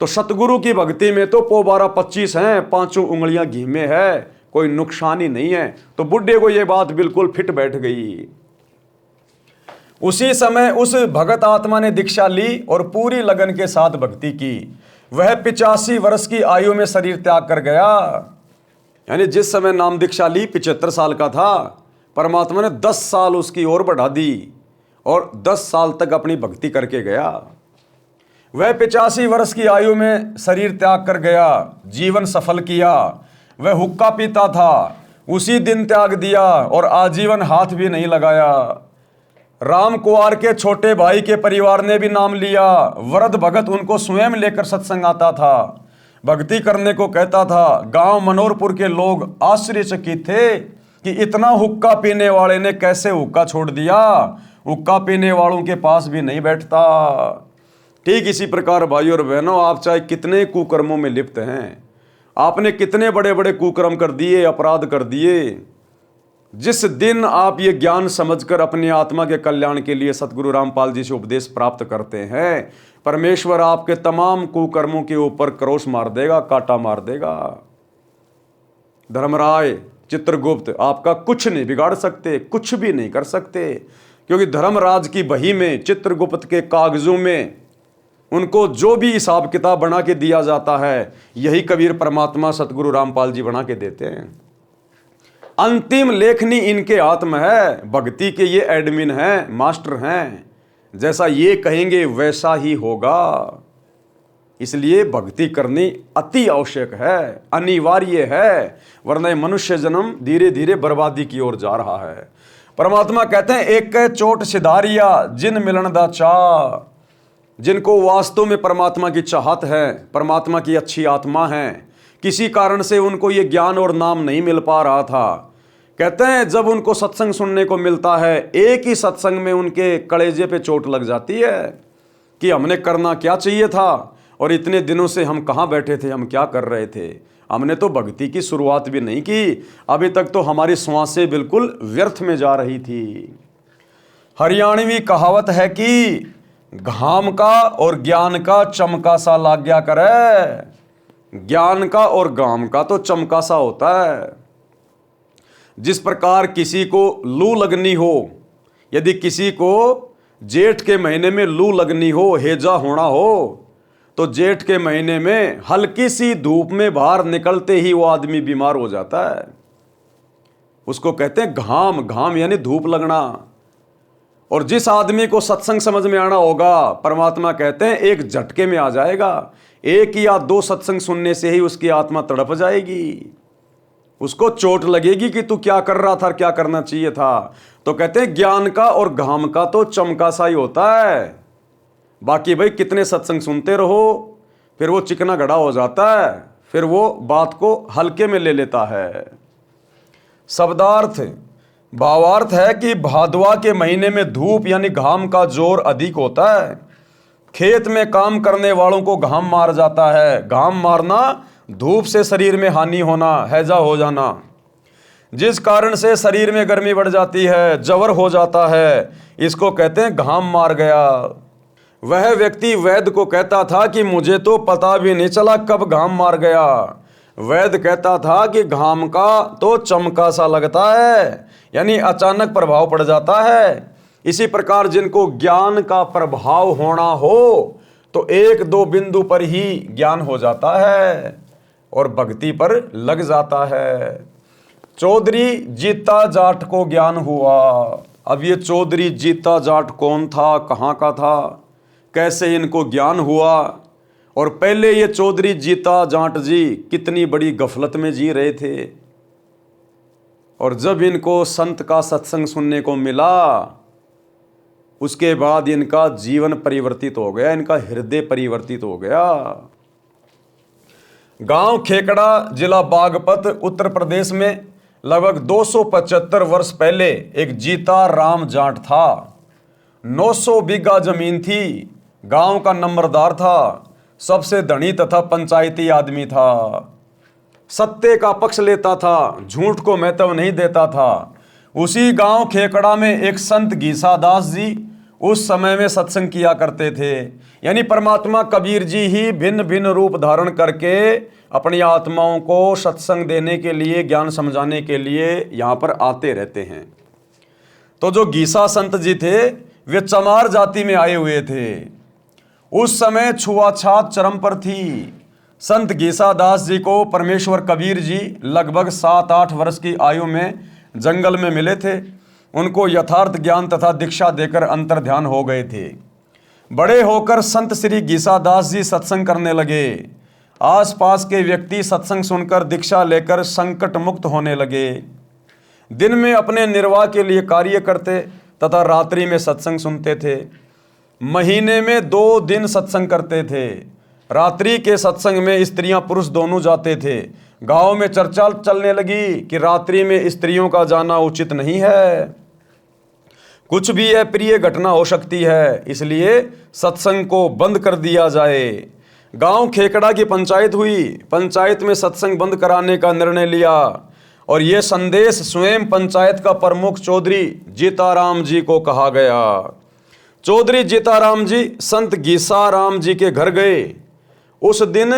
तो सतगुरु की भक्ति में तो 12-25 हैं, 5 उंगलियां घी में है, कोई नुकसान ही नहीं है। तो बुढ़े को यह बात बिल्कुल फिट बैठ गई। उसी समय उस भगत आत्मा ने दीक्षा ली और पूरी लगन के साथ भक्ति की। वह 85 वर्ष की आयु में शरीर त्याग कर गया। यानी जिस समय नाम दीक्षा ली 75 साल का था, परमात्मा ने 10 साल उसकी ओर बढ़ा दी और 10 साल तक अपनी भक्ति करके गया। वह 85 वर्ष की आयु में शरीर त्याग कर गया, जीवन सफल किया। वह हुक्का पीता था, उसी दिन त्याग दिया और आजीवन हाथ भी नहीं लगाया। राम कुंवर के छोटे भाई के परिवार ने भी नाम लिया। वृद्ध भगत उनको स्वयं लेकर सत्संग आता था, भक्ति करने को कहता था। गांव मनोरपुर के लोग आश्चर्यचकित थे कि इतना हुक्का पीने वाले ने कैसे हुक्का छोड़ दिया, हुक्का पीने वालों के पास भी नहीं बैठता। ठीक इसी प्रकार भाइयों और बहनों, आप चाहे कितने कुकर्मों में लिप्त हैं, आपने कितने बड़े बड़े कुकर्म कर दिए, अपराध कर दिए, जिस दिन आप ये ज्ञान समझकर अपनी आत्मा के कल्याण के लिए सतगुरु रामपाल जी से उपदेश प्राप्त करते हैं, परमेश्वर आपके तमाम कुकर्मों के ऊपर क्रोश मार देगा, कांटा मार देगा। धर्मराय, चित्रगुप्त आपका कुछ नहीं बिगाड़ सकते, कुछ भी नहीं कर सकते, क्योंकि धर्मराज की बही में, चित्रगुप्त के कागजों में उनको जो भी हिसाब किताब बना के दिया जाता है, यही कबीर परमात्मा सतगुरु रामपाल जी बना के देते हैं। अंतिम लेखनी इनके हाथ में है। भक्ति के ये एडमिन हैं, मास्टर हैं। जैसा ये कहेंगे वैसा ही होगा। इसलिए भक्ति करनी अति आवश्यक है, अनिवार्य है, वरना मनुष्य जन्म धीरे धीरे बर्बादी की ओर जा रहा है। परमात्मा कहते हैं एक कै चोट सिधारिया जिन मिलन दा चाह, जिनको वास्तव में परमात्मा की चाहत है, परमात्मा की अच्छी आत्मा है, किसी कारण से उनको ये ज्ञान और नाम नहीं मिल पा रहा था, कहते हैं जब उनको सत्संग सुनने को मिलता है, एक ही सत्संग में उनके कलेजे पे चोट लग जाती है कि हमने करना क्या चाहिए था और इतने दिनों से हम कहाँ बैठे थे, हम क्या कर रहे थे, हमने तो भक्ति की शुरुआत भी नहीं की, अभी तक तो हमारी श्वासें बिल्कुल व्यर्थ में जा रही थी। हरियाणवी कहावत है कि घाम का और ज्ञान का चमका सा लाग गया करे। ज्ञान का और घाम का तो चमका सा होता है। जिस प्रकार किसी को लू लगनी हो, यदि किसी को जेठ के महीने में लू लगनी हो, हैजा होना हो, तो जेठ के महीने में हल्की सी धूप में बाहर निकलते ही वो आदमी बीमार हो जाता है। उसको कहते हैं घाम। घाम यानी धूप लगना। और जिस आदमी को सत्संग समझ में आना होगा, परमात्मा कहते हैं एक झटके में आ जाएगा। एक या दो सत्संग सुनने से ही उसकी आत्मा तड़प जाएगी, उसको चोट लगेगी कि तू क्या कर रहा था, क्या करना चाहिए था। तो कहते हैं ज्ञान का और घाम का तो चमका सा ही होता है। बाकी भाई कितने सत्संग सुनते रहो, फिर वो चिकना घड़ा हो जाता है, फिर वो बात को हल्के में ले लेता है। शब्दार्थ भावार्थ है कि भादवा के महीने में धूप यानी घाम का जोर अधिक होता है। खेत में काम करने वालों को घाम मार जाता है। घाम मारना, धूप से शरीर में हानि होना, हैजा हो जाना, जिस कारण से शरीर में गर्मी बढ़ जाती है, जवर हो जाता है, इसको कहते हैं घाम मार गया। वह व्यक्ति वैद्य को कहता था कि मुझे तो पता भी नहीं चला कब घाम मार गया। वैद्य कहता था कि घाम का तो चमका सा लगता है, यानी अचानक प्रभाव पड़ जाता है। इसी प्रकार जिनको ज्ञान का प्रभाव होना हो तो एक दो बिंदु पर ही ज्ञान हो जाता है और भक्ति पर लग जाता है। चौधरी जीता जाट को ज्ञान हुआ। अब ये चौधरी जीता जाट कौन था, कहाँ का था, कैसे इनको ज्ञान हुआ, और पहले ये चौधरी जीता जाट जी कितनी बड़ी गफलत में जी रहे थे, और जब इनको संत का सत्संग सुनने को मिला उसके बाद इनका जीवन परिवर्तित हो गया, इनका हृदय परिवर्तित हो गया। गांव खेकड़ा, जिला बागपत, उत्तर प्रदेश में लगभग 275 वर्ष पहले एक जीता राम जाट था। 900 बीघा जमीन थी। गांव का नंबरदार था, सबसे धनी तथा पंचायती आदमी था। सत्य का पक्ष लेता था, झूठ को महत्व नहीं देता था। उसी गांव खेकड़ा में एक संत गीसादास जी उस समय में सत्संग किया करते थे। यानी परमात्मा कबीर जी ही भिन्न भिन्न रूप धारण करके अपनी आत्माओं को सत्संग देने के लिए, ज्ञान समझाने के लिए यहाँ पर आते रहते हैं। तो जो गीसा संत जी थे वे चमार जाति में आए हुए थे। उस समय छुआछात चरम पर थी। संत गीसादास जी को परमेश्वर कबीर जी लगभग 7-8 वर्ष की आयु में जंगल में मिले थे। उनको यथार्थ ज्ञान तथा दीक्षा देकर अंतर ध्यान हो गए थे। बड़े होकर संत श्री गीसादास जी सत्संग करने लगे। आसपास के व्यक्ति सत्संग सुनकर दीक्षा लेकर संकट मुक्त होने लगे। दिन में अपने निर्वाह के लिए कार्य करते तथा रात्रि में सत्संग सुनते थे। महीने में 2 दिन सत्संग करते थे। रात्रि के सत्संग में स्त्रियां पुरुष दोनों जाते थे। गांव में चर्चा चलने लगी कि रात्रि में स्त्रियों का जाना उचित नहीं है, कुछ भी अप्रिय घटना हो सकती है, इसलिए सत्संग को बंद कर दिया जाए। गांव खेकड़ा की पंचायत हुई। पंचायत में सत्संग बंद कराने का निर्णय लिया और यह संदेश स्वयं पंचायत का प्रमुख चौधरी जीताराम जी को कहा गया। चौधरी जीताराम जी संत गीसाराम जी के घर गए। उस दिन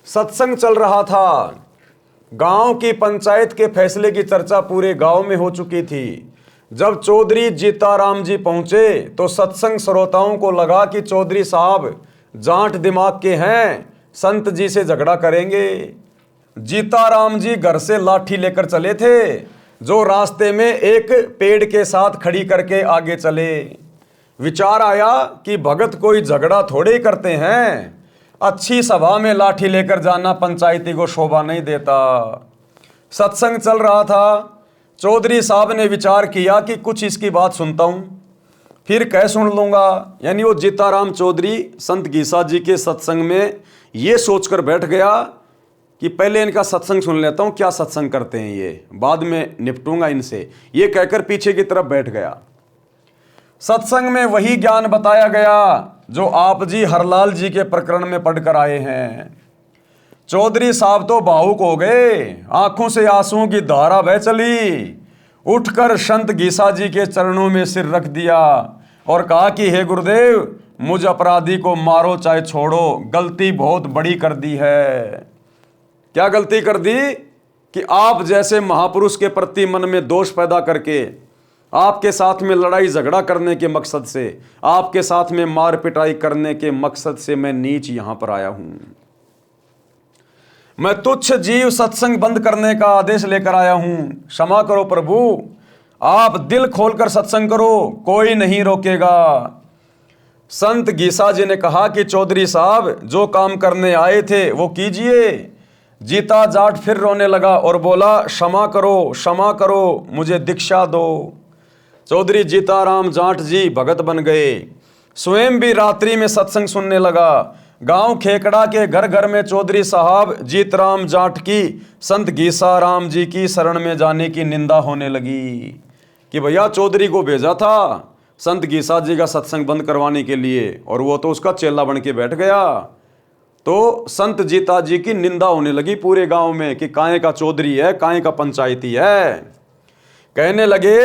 सत्संग चल रहा था। गांव की पंचायत के फैसले की चर्चा पूरे गांव में हो चुकी थी। जब चौधरी जीताराम जी पहुंचे तो सत्संग श्रोताओं को लगा कि चौधरी साहब जाट दिमाग के हैं, संत जी से झगड़ा करेंगे। जीताराम जी घर से लाठी लेकर चले थे, जो रास्ते में एक पेड़ के साथ खड़ी करके आगे चले। विचार आया कि भगत कोई झगड़ा थोड़े ही करते हैं, अच्छी सभा में लाठी लेकर जाना पंचायती को शोभा नहीं देता। सत्संग चल रहा था। चौधरी साहब ने विचार किया कि कुछ इसकी बात सुनता हूं, फिर कह सुन लूंगा। यानी वो जीताराम चौधरी संत गीसा जी के सत्संग में ये सोचकर बैठ गया कि पहले इनका सत्संग सुन लेता हूं, क्या सत्संग करते हैं ये, बाद में निपटूंगा इनसे, ये कहकर पीछे की तरफ बैठ गया। सत्संग में वही ज्ञान बताया गया जो आप जी हरलाल जी के प्रकरण में पढ़कर आए हैं। चौधरी साहब तो भावुक हो गए, आंखों से आंसुओं की धारा बह चली। उठकर संत गीसा जी के चरणों में सिर रख दिया और कहा कि हे गुरुदेव, मुझ अपराधी को मारो चाहे छोड़ो, गलती बहुत बड़ी कर दी है। क्या गलती कर दी कि आप जैसे महापुरुष के प्रति मन में दोष पैदा करके, आपके साथ में लड़ाई झगड़ा करने के मकसद से, आपके साथ में मार पिटाई करने के मकसद से मैं नीच यहां पर आया हूं। मैं तुच्छ जीव सत्संग बंद करने का आदेश लेकर आया हूं। क्षमा करो प्रभु, आप दिल खोलकर सत्संग करो, कोई नहीं रोकेगा। संत गीसा जी ने कहा कि चौधरी साहब, जो काम करने आए थे वो कीजिए। जीता जाट फिर रोने लगा और बोला, क्षमा करो, मुझे दीक्षा दो। चौधरी जीताराम जाट जी भगत बन गए, स्वयं भी रात्रि में सत्संग सुनने लगा। गांव खेकड़ा के घर घर में चौधरी साहब जीतराम जाट की संत गीसा राम जी की शरण में जाने की निंदा होने लगी कि भैया चौधरी को भेजा था संत गीसा जी का सत्संग बंद करवाने के लिए और वो तो उसका चेला बन के बैठ गया। तो संत जीता जी की निंदा होने लगी पूरे गांव में कि काहे का चौधरी है, काहे का पंचायती है। कहने लगे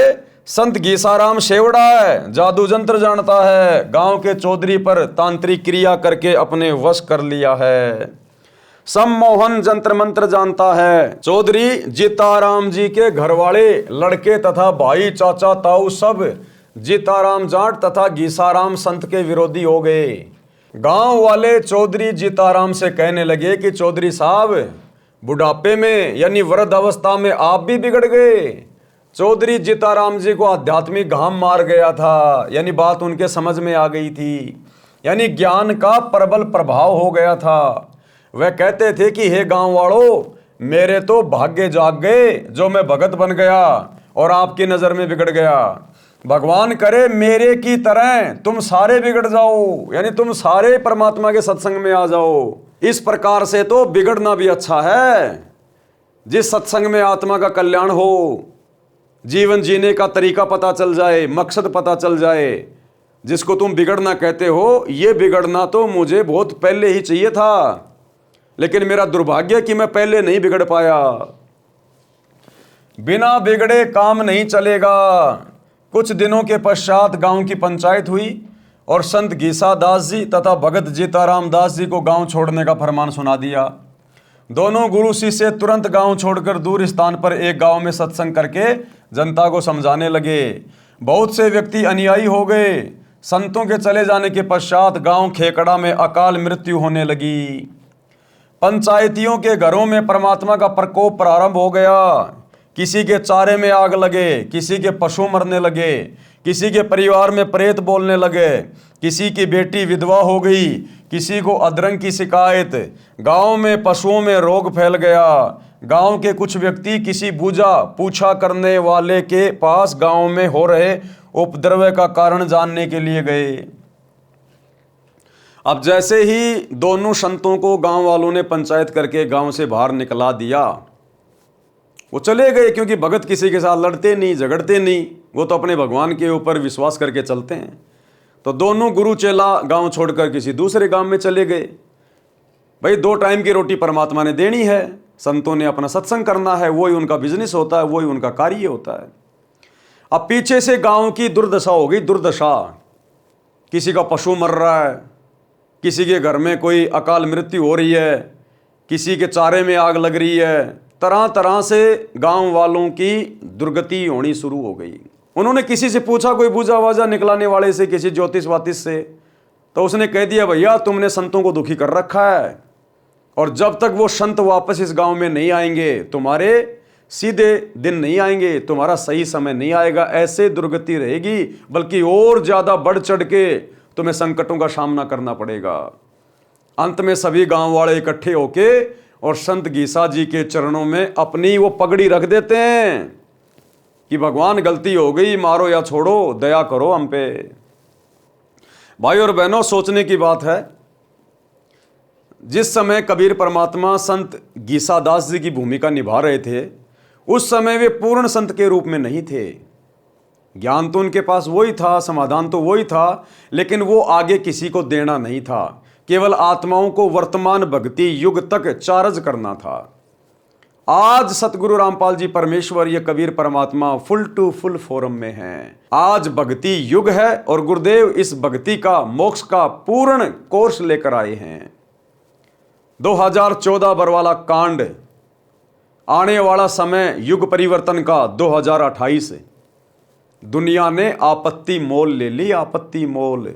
संत गीसाराम शेवड़ा है, जादू जंत्र जानता है, गांव के चौधरी पर तांत्रिक क्रिया करके अपने वश कर लिया है, सम्मोहन जंत्र मंत्र जानता है। चौधरी जीताराम जी के घरवाले, लड़के तथा भाई, चाचा, ताऊ सब जीताराम जाट तथा गीसाराम संत के विरोधी हो गए। गांव वाले चौधरी जीताराम से कहने लगे कि चौधरी साहब, बुढ़ापे में यानी वृद्ध अवस्था में आप भी बिगड़ गए। चौधरी जीताराम जी को आध्यात्मिक घाम मार गया था, यानी बात उनके समझ में आ गई थी, यानी ज्ञान का प्रबल प्रभाव हो गया था। वह कहते थे कि हे गांव वालों, मेरे तो भाग्य जाग गए जो मैं भगत बन गया और आपकी नजर में बिगड़ गया। भगवान करे मेरे की तरह तुम सारे बिगड़ जाओ, यानी तुम सारे परमात्मा के सत्संग में आ जाओ। इस प्रकार से तो बिगड़ना भी अच्छा है। जिस सत्संग में आत्मा का कल्याण हो, जीवन जीने का तरीका पता चल जाए, मकसद पता चल जाए, जिसको तुम बिगड़ना कहते हो, ये बिगड़ना तो मुझे बहुत पहले ही चाहिए था, लेकिन मेरा दुर्भाग्य कि मैं पहले नहीं बिगड़ पाया। बिना बिगड़े काम नहीं चलेगा। कुछ दिनों के पश्चात गांव की पंचायत हुई और संत गीसा दास जी तथा भगत जीताराम दास जी को गांव छोड़ने का फरमान सुना दिया। दोनों गुरु शिष्य तुरंत गांव छोड़कर दूर स्थान पर एक गांव में सत्संग करके जनता को समझाने लगे। बहुत से व्यक्ति अनुयायी हो गए। संतों के चले जाने के पश्चात गांव खेकड़ा में अकाल मृत्यु होने लगी। पंचायतियों के घरों में परमात्मा का प्रकोप प्रारंभ हो गया। किसी के चारे में आग लगे, किसी के पशु मरने लगे, किसी के परिवार में प्रेत बोलने लगे, किसी की बेटी विधवा हो गई, किसी को अधरंग की शिकायत। गांव में पशुओं में रोग फैल गया। गांव के कुछ व्यक्ति किसी बूझा पूछा करने वाले के पास गांव में हो रहे उपद्रव का कारण जानने के लिए गए। अब जैसे ही दोनों संतों को गांव वालों ने पंचायत करके गांव से बाहर निकला दिया, वो चले गए, क्योंकि भगत किसी के साथ लड़ते नहीं, झगड़ते नहीं, वो तो अपने भगवान के ऊपर विश्वास करके चलते हैं। तो दोनों गुरु चेला गांव छोड़कर किसी दूसरे गांव में चले गए। भाई 2 टाइम की रोटी परमात्मा ने देनी है, संतों ने अपना सत्संग करना है, वही उनका बिजनेस होता है, वही उनका कार्य होता है। अब पीछे से गांव की दुर्दशा हो गई, दुर्दशा। किसी का पशु मर रहा है, किसी के घर में कोई अकाल मृत्यु हो रही है, किसी के चारे में आग लग रही है, तरह तरह से गांव वालों की दुर्गति होनी शुरू हो गई। उन्होंने किसी से पूछा, कोई बूझा वाजा निकलाने वाले से, किसी ज्योतिष वातिश से, तो उसने कह दिया भैया तुमने संतों को दुखी कर रखा है, और जब तक वो संत वापस इस गांव में नहीं आएंगे, तुम्हारे सीधे दिन नहीं आएंगे, तुम्हारा सही समय नहीं आएगा, ऐसे दुर्गति रहेगी, बल्कि और ज्यादा बढ़ चढ़ के तुम्हें संकटों का सामना करना पड़ेगा। अंत में सभी गांव वाले इकट्ठे होके और संत गीसा जी के चरणों में अपनी वो पगड़ी रख देते हैं। कि भगवान गलती हो गई, मारो या छोड़ो, दया करो हम पे। भाई और बहनों, सोचने की बात है, जिस समय कबीर परमात्मा संत गीसादास जी की भूमिका निभा रहे थे, उस समय वे पूर्ण संत के रूप में नहीं थे। ज्ञान तो उनके पास वही था, समाधान तो वही था, लेकिन वो आगे किसी को देना नहीं था, केवल आत्माओं को वर्तमान भक्ति युग तक चार्ज करना था। आज सतगुरु रामपाल जी परमेश्वर, ये कबीर परमात्मा फुल टू फुल फॉर्म में हैं। आज भक्ति युग है और गुरुदेव इस भक्ति का, मोक्ष का पूर्ण कोर्स लेकर आए हैं। 2014 बरवाला कांड, आने वाला समय युग परिवर्तन का 2028। दुनिया ने आपत्ति मोल ले ली, आपत्ति मोल।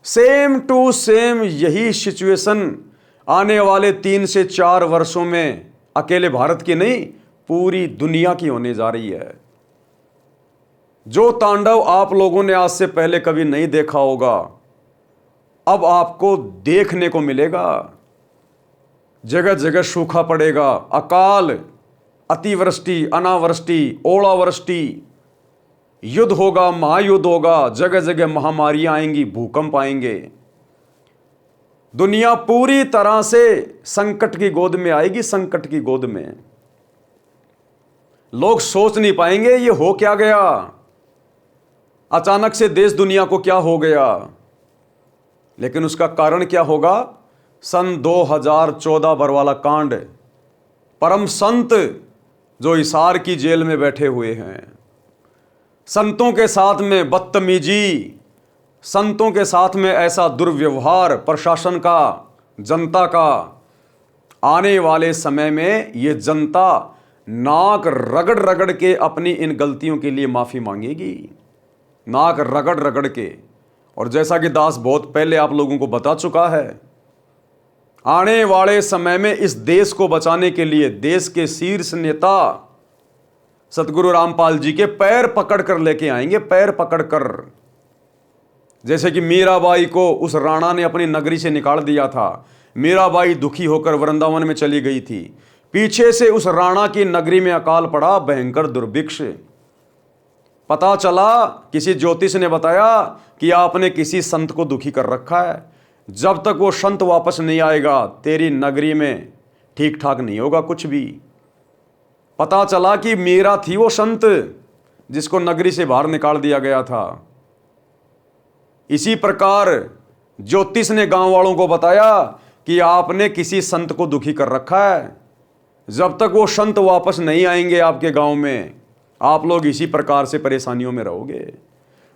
सेम टू सेम यही सिचुएशन आने वाले 3 से 4 वर्षों में अकेले भारत की नहीं, पूरी दुनिया की होने जा रही है। जो तांडव आप लोगों ने आज से पहले कभी नहीं देखा होगा, अब आपको देखने को मिलेगा। जगह जगह सूखा पड़ेगा, अकाल, अतिवृष्टि, अनावृष्टि, ओलावृष्टि, युद्ध होगा, महायुद्ध होगा, जगह जगह महामारियां आएंगी, भूकंप आएंगे। दुनिया पूरी तरह से संकट की गोद में आएगी, संकट की गोद में। लोग सोच नहीं पाएंगे ये हो क्या गया, अचानक से देश दुनिया को क्या हो गया। लेकिन उसका कारण क्या होगा? सन 2014 बरवाला कांड। परम संत जो हिसार की जेल में बैठे हुए हैं, संतों के साथ में बदतमीजी, संतों के साथ में ऐसा दुर्व्यवहार प्रशासन का, जनता का। आने वाले समय में ये जनता नाक रगड़ रगड़ के अपनी इन गलतियों के लिए माफ़ी मांगेगी, नाक रगड़ रगड़ के। और जैसा कि दास बहुत पहले आप लोगों को बता चुका है, आने वाले समय में इस देश को बचाने के लिए देश के शीर्ष नेता सतगुरु रामपाल जी के पैर पकड़ कर लेके आएंगे, पैर पकड़ कर। जैसे कि मीराबाई को उस राणा ने अपनी नगरी से निकाल दिया था। मीराबाई दुखी होकर वृंदावन में चली गई थी, पीछे से उस राणा की नगरी में अकाल पड़ा, भयंकर दुर्भिक्ष। पता चला, किसी ज्योतिष ने बताया कि आपने किसी संत को दुखी कर रखा है, जब तक वो संत वापस नहीं आएगा तेरी नगरी में ठीक ठाक नहीं होगा कुछ भी। पता चला कि मीरा थी वो संत जिसको नगरी से बाहर निकाल दिया गया था। इसी प्रकार ज्योतिष ने गांव वालों को बताया कि आपने किसी संत को दुखी कर रखा है, जब तक वो संत वापस नहीं आएंगे आपके गांव में आप लोग इसी प्रकार से परेशानियों में रहोगे।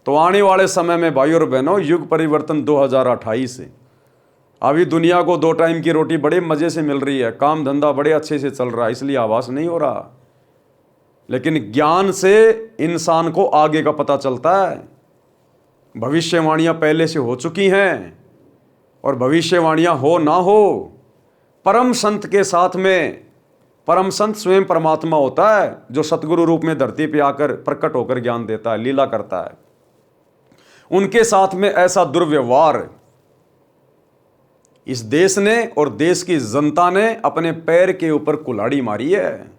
तो आने वाले समय में भाई और बहनों, युग परिवर्तन 2028। अभी दुनिया को 2 टाइम की रोटी बड़े मज़े से मिल रही है, काम धंधा बड़े अच्छे से चल रहा है, इसलिए आवास नहीं हो रहा। लेकिन ज्ञान से इंसान को आगे का पता चलता है। भविष्यवाणियां पहले से हो चुकी हैं, और भविष्यवाणियां हो ना हो, परम संत के साथ में, परम संत स्वयं परमात्मा होता है जो सतगुरु रूप में धरती पे आकर प्रकट होकर ज्ञान देता है, लीला करता है। उनके साथ में ऐसा दुर्व्यवहार इस देश ने और देश की जनता ने अपने पैर के ऊपर कुल्हाड़ी मारी है।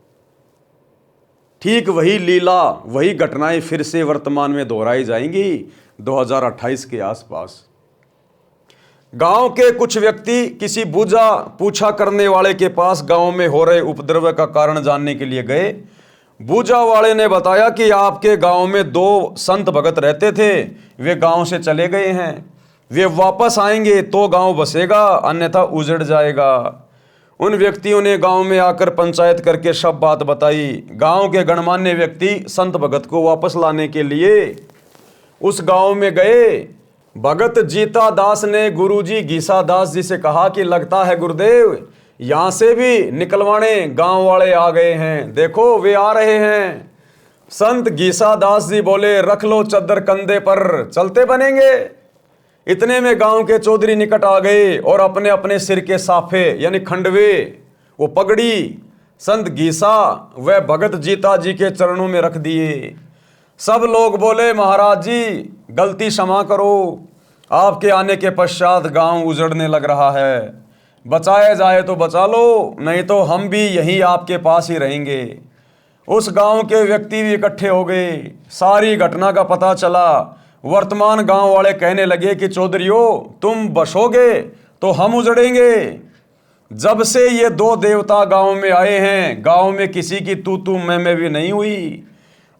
ठीक वही लीला, वही घटनाएं फिर से वर्तमान में दोहराई जाएंगी 2028 के आसपास। गांव के कुछ व्यक्ति किसी बूझा पूछा करने वाले के पास गांव में हो रहे उपद्रव का कारण जानने के लिए गए। बूझा वाले ने बताया कि आपके गांव में 2 संत भगत रहते थे, वे गांव से चले गए हैं, वे वापस आएंगे तो गांव बसेगा, अन्यथा उजड़ जाएगा। उन व्यक्तियों ने गांव में आकर पंचायत करके सब बात बताई। गांव के गणमान्य व्यक्ति संत भगत को वापस लाने के लिए उस गांव में गए। भगत जीता दास ने गुरुजी गीसा दास जी से कहा कि लगता है गुरुदेव यहाँ से भी निकलवाने गांव वाले आ गए हैं, देखो वे आ रहे हैं। संत गीसा दास जी बोले, रख लो चद्दर कंधे पर, चलते बनेंगे। इतने में गांव के चौधरी निकट आ गए और अपने अपने सिर के साफे यानी खंडवे, वो पगड़ी संत गीसा व भगत जीता जी के चरणों में रख दिए। सब लोग बोले, महाराज जी गलती क्षमा करो, आपके आने के पश्चात गांव उजड़ने लग रहा है, बचाया जाए तो बचा लो, नहीं तो हम भी यहीं आपके पास ही रहेंगे। उस गांव के व्यक्ति भी इकट्ठे हो गए। सारी घटना का पता चला। वर्तमान गांव वाले कहने लगे कि चौधरियों, तुम बसोगे तो हम उजड़ेंगे। जब से ये दो देवता गांव में आए हैं, गांव में किसी की तू तू मैं भी नहीं हुई।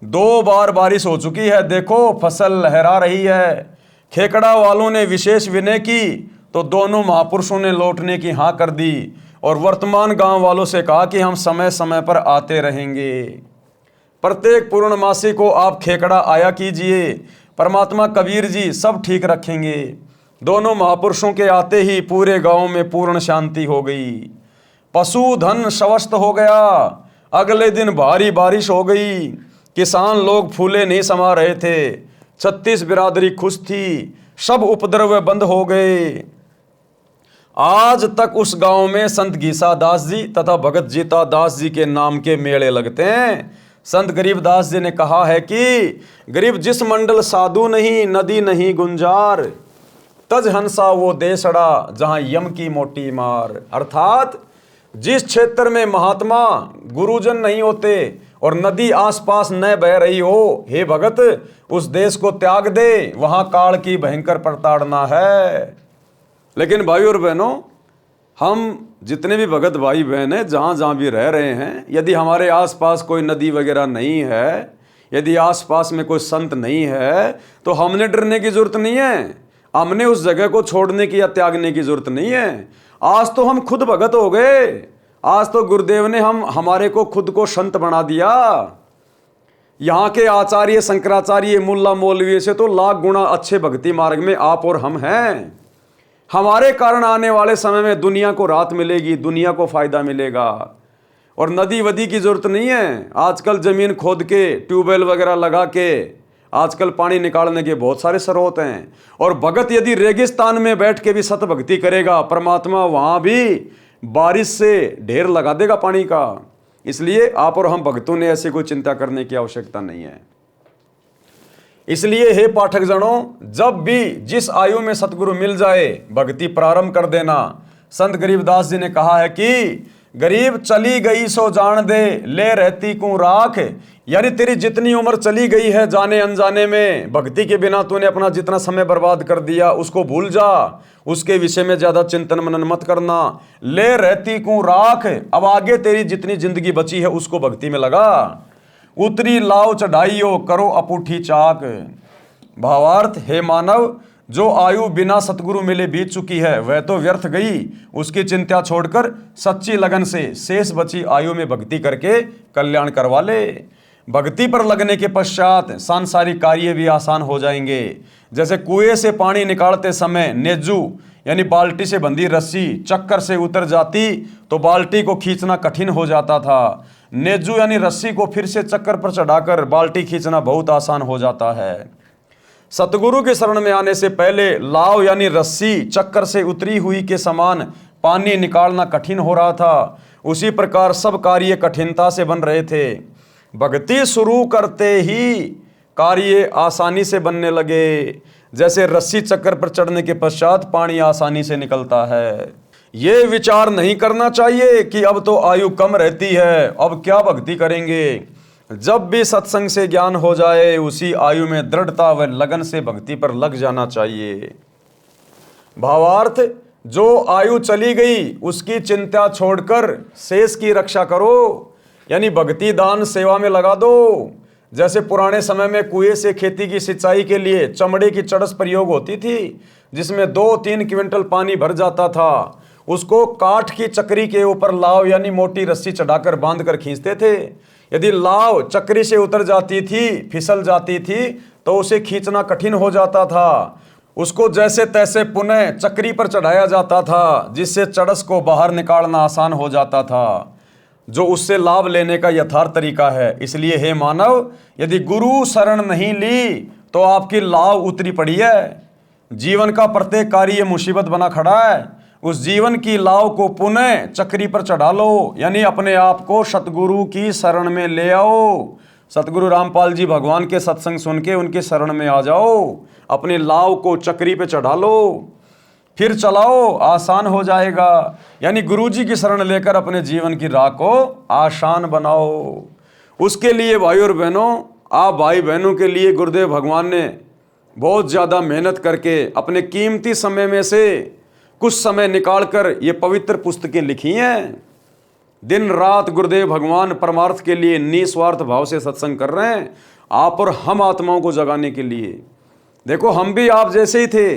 2 बार बारिश हो चुकी है, देखो फसल लहरा रही है। खेकड़ा वालों ने विशेष विनय की तो दोनों महापुरुषों ने लौटने की हाँ कर दी और वर्तमान गांव वालों से कहा कि हम समय समय पर आते रहेंगे। प्रत्येक पूर्णमासी को आप खेकड़ा आया कीजिए, परमात्मा कबीर जी सब ठीक रखेंगे। दोनों महापुरुषों के आते ही पूरे गांव में पूर्ण शांति हो गई। पशुधन स्वस्थ हो गया। अगले दिन भारी बारिश हो गई। किसान लोग फूले नहीं समा रहे थे। 36 बिरादरी खुश थी। सब उपद्रव बंद हो गए। आज तक उस गांव में संत गीसा दास जी तथा भगत जीता दास जी के नाम के मेले लगते हैं। संत गरीबदास जी ने कहा है कि गरीब जिस मंडल साधु नहीं, नदी नहीं गुंजार, तज हंसा वो देसड़ा जहां यम की मोटी मार। अर्थात जिस क्षेत्र में महात्मा गुरुजन नहीं होते और नदी आसपास न बह रही हो, हे भगत उस देश को त्याग दे, वहां काल की भयंकर प्रताड़ना है। लेकिन भाई और बहनों, हम जितने भी भगत भाई बहन हैं, जहाँ जहाँ भी रह रहे हैं, यदि हमारे आसपास कोई नदी वगैरह नहीं है, यदि आसपास में कोई संत नहीं है, तो हमने डरने की जरूरत नहीं है। हमने उस जगह को छोड़ने की या त्यागने की जरूरत नहीं है। आज तो हम खुद भगत हो गए। आज तो गुरुदेव ने हमारे को खुद को संत बना दिया। यहाँ के आचार्य शंकराचार्य मुल्ला मौलवी से तो लाख गुना अच्छे भक्ति मार्ग में आप और हम हैं। हमारे कारण आने वाले समय में दुनिया को राहत मिलेगी, दुनिया को फायदा मिलेगा। और नदी वदी की जरूरत नहीं है। आजकल जमीन खोद के ट्यूबवेल वगैरह लगा के आजकल पानी निकालने के बहुत सारे स्रोत हैं। और भगत यदि रेगिस्तान में बैठ के भी सत भक्ति करेगा, परमात्मा वहां भी बारिश से ढेर लगा देगा पानी का। इसलिए आप और हम भक्तों ने ऐसी कोई चिंता करने की आवश्यकता नहीं है। इसलिए हे पाठक जनों, जब भी जिस आयु में सतगुरु मिल जाए, भक्ति प्रारंभ कर देना। संत गरीबदास जी ने कहा है कि गरीब चली गई सो जान दे, ले रहती को राख। यानी तेरी जितनी उम्र चली गई है जाने अनजाने में, भक्ति के बिना तूने अपना जितना समय बर्बाद कर दिया उसको भूल जा। उसके विषय में ज्यादा चिंतन मनन मत करना। ले रहती को राख, अब आगे तेरी जितनी जिंदगी बची है उसको भक्ति में लगा। उतरी लाव चढ़ाइयो करो अपूठी चाक। भावार्थ, हे मानव, जो आयु बिना सतगुरु मिले बीत चुकी है वह तो व्यर्थ गई। उसकी चिंता छोड़कर सच्ची लगन से शेष बची आयु में भक्ति करके कल्याण करवा ले। भक्ति पर लगने के पश्चात सांसारिक कार्य भी आसान हो जाएंगे। जैसे कुएं से पानी निकालते समय नेजू यानी बाल्टी से बंधी रस्सी चक्कर से उतर जाती तो बाल्टी को खींचना कठिन हो जाता था। नेजू यानी रस्सी को फिर से चक्कर पर चढ़ाकर बाल्टी खींचना बहुत आसान हो जाता है। सतगुरु के शरण में आने से पहले लाव यानी रस्सी चक्कर से उतरी हुई के समान पानी निकालना कठिन हो रहा था। उसी प्रकार सब कार्य कठिनता से बन रहे थे। भक्ति शुरू करते ही कार्य आसानी से बनने लगे। जैसे रस्सी चक्कर पर चढ़ने के पश्चात पानी आसानी से निकलता है। ये विचार नहीं करना चाहिए कि अब तो आयु कम रहती है, अब क्या भक्ति करेंगे। जब भी सत्संग से ज्ञान हो जाए उसी आयु में दृढ़ता व लगन से भक्ति पर लग जाना चाहिए। भावार्थ, जो आयु चली गई उसकी चिंता छोड़कर शेष की रक्षा करो, यानी भक्ति दान सेवा में लगा दो। जैसे पुराने समय में कुएं से खेती की सिंचाई के लिए चमड़े की चड़स प्रयोग होती थी, जिसमें 2-3 क्विंटल पानी भर जाता था। उसको काठ की चक्री के ऊपर लाव यानी मोटी रस्सी चढ़ाकर बांधकर खींचते थे। यदि लाव चक्री से उतर जाती थी, फिसल जाती थी, तो उसे खींचना कठिन हो जाता था। उसको जैसे तैसे पुनः चक्री पर चढ़ाया जाता था, जिससे चड़स को बाहर निकालना आसान हो जाता था, जो उससे लाभ लेने का यथार्थ तरीका है। इसलिए हे मानव, यदि गुरु शरण नहीं ली तो आपकी लाव उतरी पड़ी है। जीवन का प्रत्येक कार्य मुसीबत बना खड़ा है। उस जीवन की लाव को पुनः चक्री पर चढ़ा लो, यानी अपने आप को सतगुरु की शरण में ले आओ। सतगुरु रामपाल जी भगवान के सत्संग सुन के उनके शरण में आ जाओ। अपनी लाव को चक्री पे चढ़ा लो, फिर चलाओ, आसान हो जाएगा। यानी गुरु जी की शरण लेकर अपने जीवन की राह को आसान बनाओ। उसके लिए भाई और बहनों, आप भाई बहनों के लिए गुरुदेव भगवान ने बहुत ज़्यादा मेहनत करके अपने कीमती समय में से कुछ समय निकालकर ये पवित्र पुस्तकें लिखी हैं। दिन रात गुरुदेव भगवान परमार्थ के लिए निस्वार्थ भाव से सत्संग कर रहे हैं, आप और हम आत्माओं को जगाने के लिए। देखो, हम भी आप जैसे ही थे।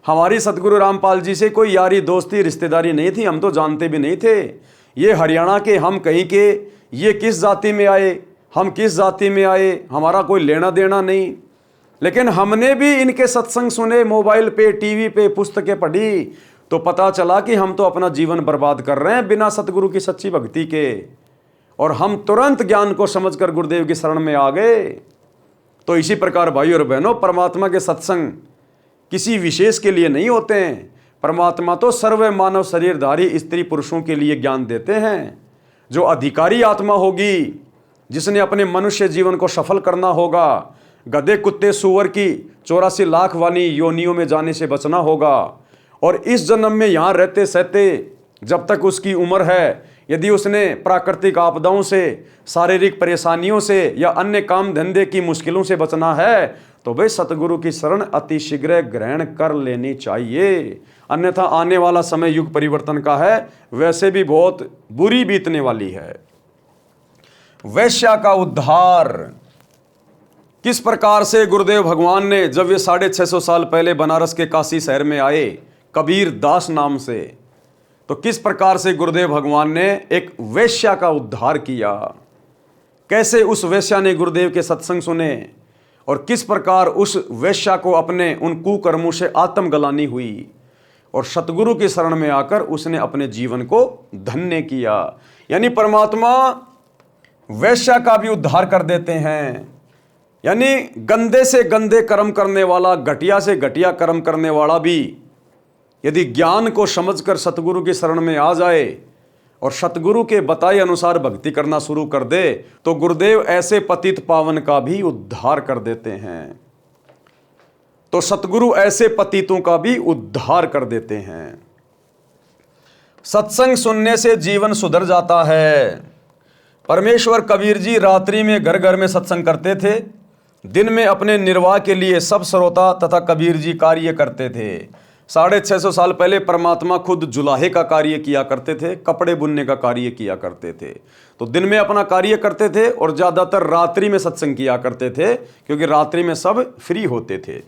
हमारी सतगुरु रामपाल जी से कोई यारी दोस्ती रिश्तेदारी नहीं थी, हम तो जानते भी नहीं थे। ये हरियाणा के, हम कहीं के, ये किस जाति में आए, हम किस जाति में आए, हमारा कोई लेना देना नहीं। लेकिन हमने भी इनके सत्संग सुने, मोबाइल पे, टीवी पे, पुस्तकें पढ़ी, तो पता चला कि हम तो अपना जीवन बर्बाद कर रहे हैं बिना सतगुरु की सच्ची भक्ति के। और हम तुरंत ज्ञान को समझकर गुरुदेव की शरण में आ गए। तो इसी प्रकार भाई और बहनों, परमात्मा के सत्संग किसी विशेष के लिए नहीं होते हैं। परमात्मा तो सर्व मानव शरीरधारी स्त्री पुरुषों के लिए ज्ञान देते हैं। जो अधिकारी आत्मा होगी, जिसने अपने मनुष्य जीवन को सफल करना होगा, गधे कुत्ते सूअर की 84 लाख वाली योनियों में जाने से बचना होगा। और इस जन्म में यहाँ रहते सहते जब तक उसकी उम्र है, यदि उसने प्राकृतिक आपदाओं से, शारीरिक परेशानियों से या अन्य काम धंधे की मुश्किलों से बचना है, तो भाई सतगुरु की शरण अतिशीघ्र ग्रहण कर लेनी चाहिए। अन्यथा आने वाला समय युग परिवर्तन का है, वैसे भी बहुत बुरी बीतने वाली है। वैश्या का उद्धार किस प्रकार से गुरुदेव भगवान ने, जब वे 650 साल पहले बनारस के काशी शहर में आए कबीर दास नाम से, तो किस प्रकार से गुरुदेव भगवान ने एक वैश्या का उद्धार किया। कैसे उस वैश्या ने गुरुदेव के सत्संग सुने और किस प्रकार उस वैश्या को अपने उन कुकर्मों से आत्मग्लानि हुई और सतगुरु की शरण में आकर उसने अपने जीवन को धन्य किया। यानी परमात्मा वैश्या का भी उद्धार कर देते हैं। यानी गंदे से गंदे कर्म करने वाला, घटिया से घटिया कर्म करने वाला भी यदि ज्ञान को समझकर सतगुरु की शरण में आ जाए और सतगुरु के बताए अनुसार भक्ति करना शुरू कर दे, तो गुरुदेव ऐसे पतित पावन का भी उद्धार कर देते हैं। तो सतगुरु ऐसे पतितों का भी उद्धार कर देते हैं। सत्संग सुनने से जीवन सुधर जाता है। परमेश्वर कबीर जी रात्रि में घर घर में सत्संग करते थे, दिन में अपने निर्वाह के लिए सब श्रोता तथा कबीर जी कार्य करते थे। 650 साल पहले परमात्मा खुद जुलाहे का कार्य किया करते थे, कपड़े बुनने का कार्य किया करते थे। तो दिन में अपना कार्य करते थे और ज़्यादातर रात्रि में सत्संग किया करते थे, क्योंकि रात्रि में सब फ्री होते थे।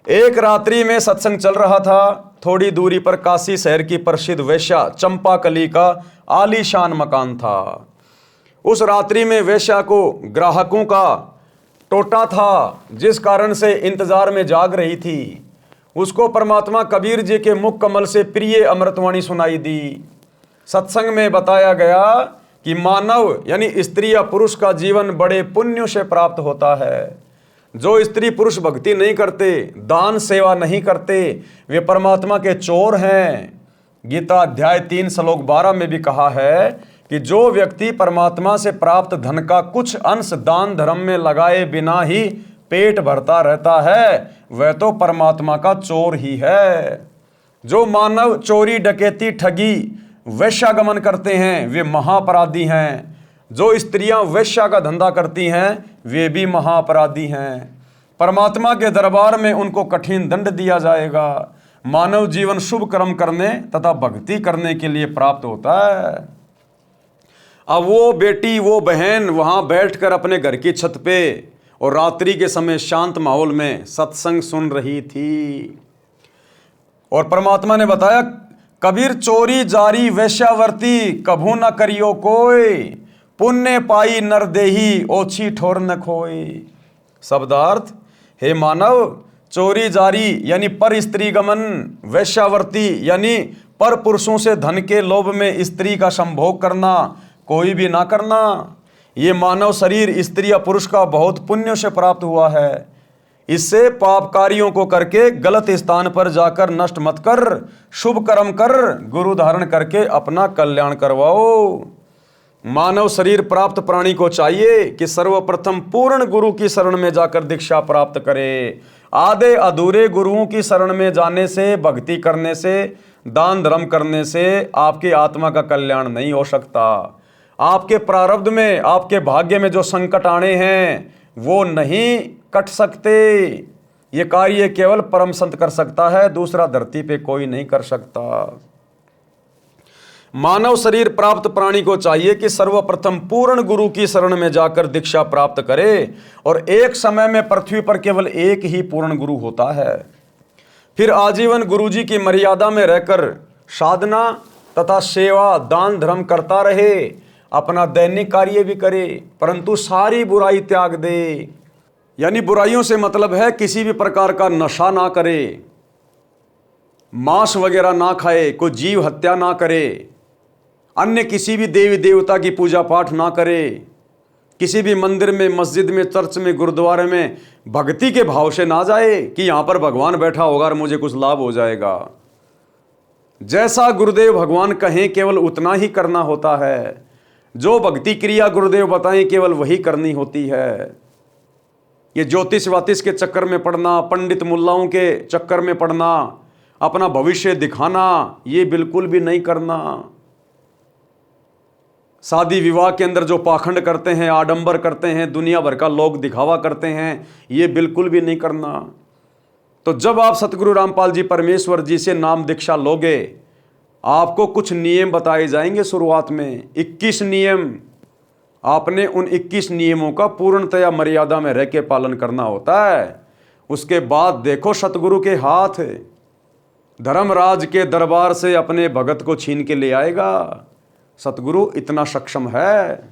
एक रात्रि में सत्संग चल रहा था। थोड़ी दूरी पर काशी शहर की प्रसिद्ध वेश्या चंपाकली का आलीशान मकान था। उस रात्रि में वेश्या को ग्राहकों का टोटा था, जिस कारण से इंतजार में जाग रही थी। उसको परमात्मा कबीर जी के मुख कमल से प्रिय अमृतवाणी सुनाई दी। सत्संग में बताया गया कि मानव यानी स्त्री या पुरुष का जीवन बड़े पुण्यों से प्राप्त होता है। जो स्त्री पुरुष भक्ति नहीं करते, दान सेवा नहीं करते, वे परमात्मा के चोर हैं। गीता अध्याय 3 श्लोक 12 में भी कहा है कि जो व्यक्ति परमात्मा से प्राप्त धन का कुछ अंश दान धर्म में लगाए बिना ही पेट भरता रहता है, वह तो परमात्मा का चोर ही है। जो मानव चोरी, डकैती, ठगी, वैश्यागमन करते हैं, वे महाअपराधी हैं। जो स्त्रियां वैश्या का धंधा करती हैं, वे भी महाअपराधी हैं। परमात्मा के दरबार में उनको कठिन दंड दिया जाएगा। मानव जीवन शुभ कर्म करने तथा भक्ति करने के लिए प्राप्त होता है। अब वो बेटी, वो बहन वहां बैठकर अपने घर की छत पे और रात्रि के समय शांत माहौल में सत्संग सुन रही थी। और परमात्मा ने बताया, कबीर चोरी जारी वैश्यावर्ती कभू न करियो कोई, पुण्य पाई नर देही ओछी ठोर न खोई। शब्दार्थ, हे मानव, चोरी जारी यानी पर स्त्री गमन, वैश्यावर्ती यानी पर पुरुषों से धन के लोभ में स्त्री का संभोग करना कोई भी ना करना। ये मानव शरीर स्त्री या पुरुष का बहुत पुण्य से प्राप्त हुआ है। इससे पाप कार्यों को करके गलत स्थान पर जाकर नष्ट मत कर, शुभ कर्म कर, गुरु धारण करके अपना कल्याण करवाओ। मानव शरीर प्राप्त प्राणी को चाहिए कि सर्वप्रथम पूर्ण गुरु की शरण में जाकर दीक्षा प्राप्त करे। आधे अधूरे गुरुओं की शरण में जाने से, भक्ति करने से, दान धर्म करने से आपकी आत्मा का कल्याण नहीं हो सकता। आपके प्रारब्ध में, आपके भाग्य में जो संकट आने हैं वो नहीं कट सकते। ये कार्य केवल परम संत कर सकता है, दूसरा धरती पे कोई नहीं कर सकता। मानव शरीर प्राप्त प्राणी को चाहिए कि सर्वप्रथम पूर्ण गुरु की शरण में जाकर दीक्षा प्राप्त करे, और एक समय में पृथ्वी पर केवल एक ही पूर्ण गुरु होता है। फिर आजीवन गुरुजी की मर्यादा में रहकर साधना तथा सेवा दान धर्म करता रहे, अपना दैनिक कार्य भी करे, परंतु सारी बुराई त्याग दे। यानी बुराइयों से मतलब है किसी भी प्रकार का नशा ना करे, मांस वगैरह ना खाए, कोई जीव हत्या ना करे, अन्य किसी भी देवी देवता की पूजा पाठ ना करे, किसी भी मंदिर में, मस्जिद में, चर्च में, गुरुद्वारे में भक्ति के भाव से ना जाए कि यहां पर भगवान बैठा होगा और मुझे कुछ लाभ हो जाएगा। जैसा गुरुदेव भगवान कहें केवल उतना ही करना होता है। जो भक्ति क्रिया गुरुदेव बताएं केवल वही करनी होती है। ये ज्योतिष वातिष के चक्कर में पड़ना, पंडित मुल्लाओं के चक्कर में पड़ना, अपना भविष्य दिखाना, ये बिल्कुल भी नहीं करना। शादी विवाह के अंदर जो पाखंड करते हैं, आडंबर करते हैं, दुनिया भर का लोग दिखावा करते हैं, ये बिल्कुल भी नहीं करना। तो जब आप सतगुरु रामपाल जी परमेश्वर जी से नाम दीक्षा लोगे, आपको कुछ नियम बताए जाएंगे। शुरुआत में 21 नियम, आपने उन 21 नियमों का पूर्णतया मर्यादा में रह के पालन करना होता है। उसके बाद देखो सतगुरु के हाथ धर्मराज के दरबार से अपने भगत को छीन के ले आएगा। सतगुरु इतना सक्षम है।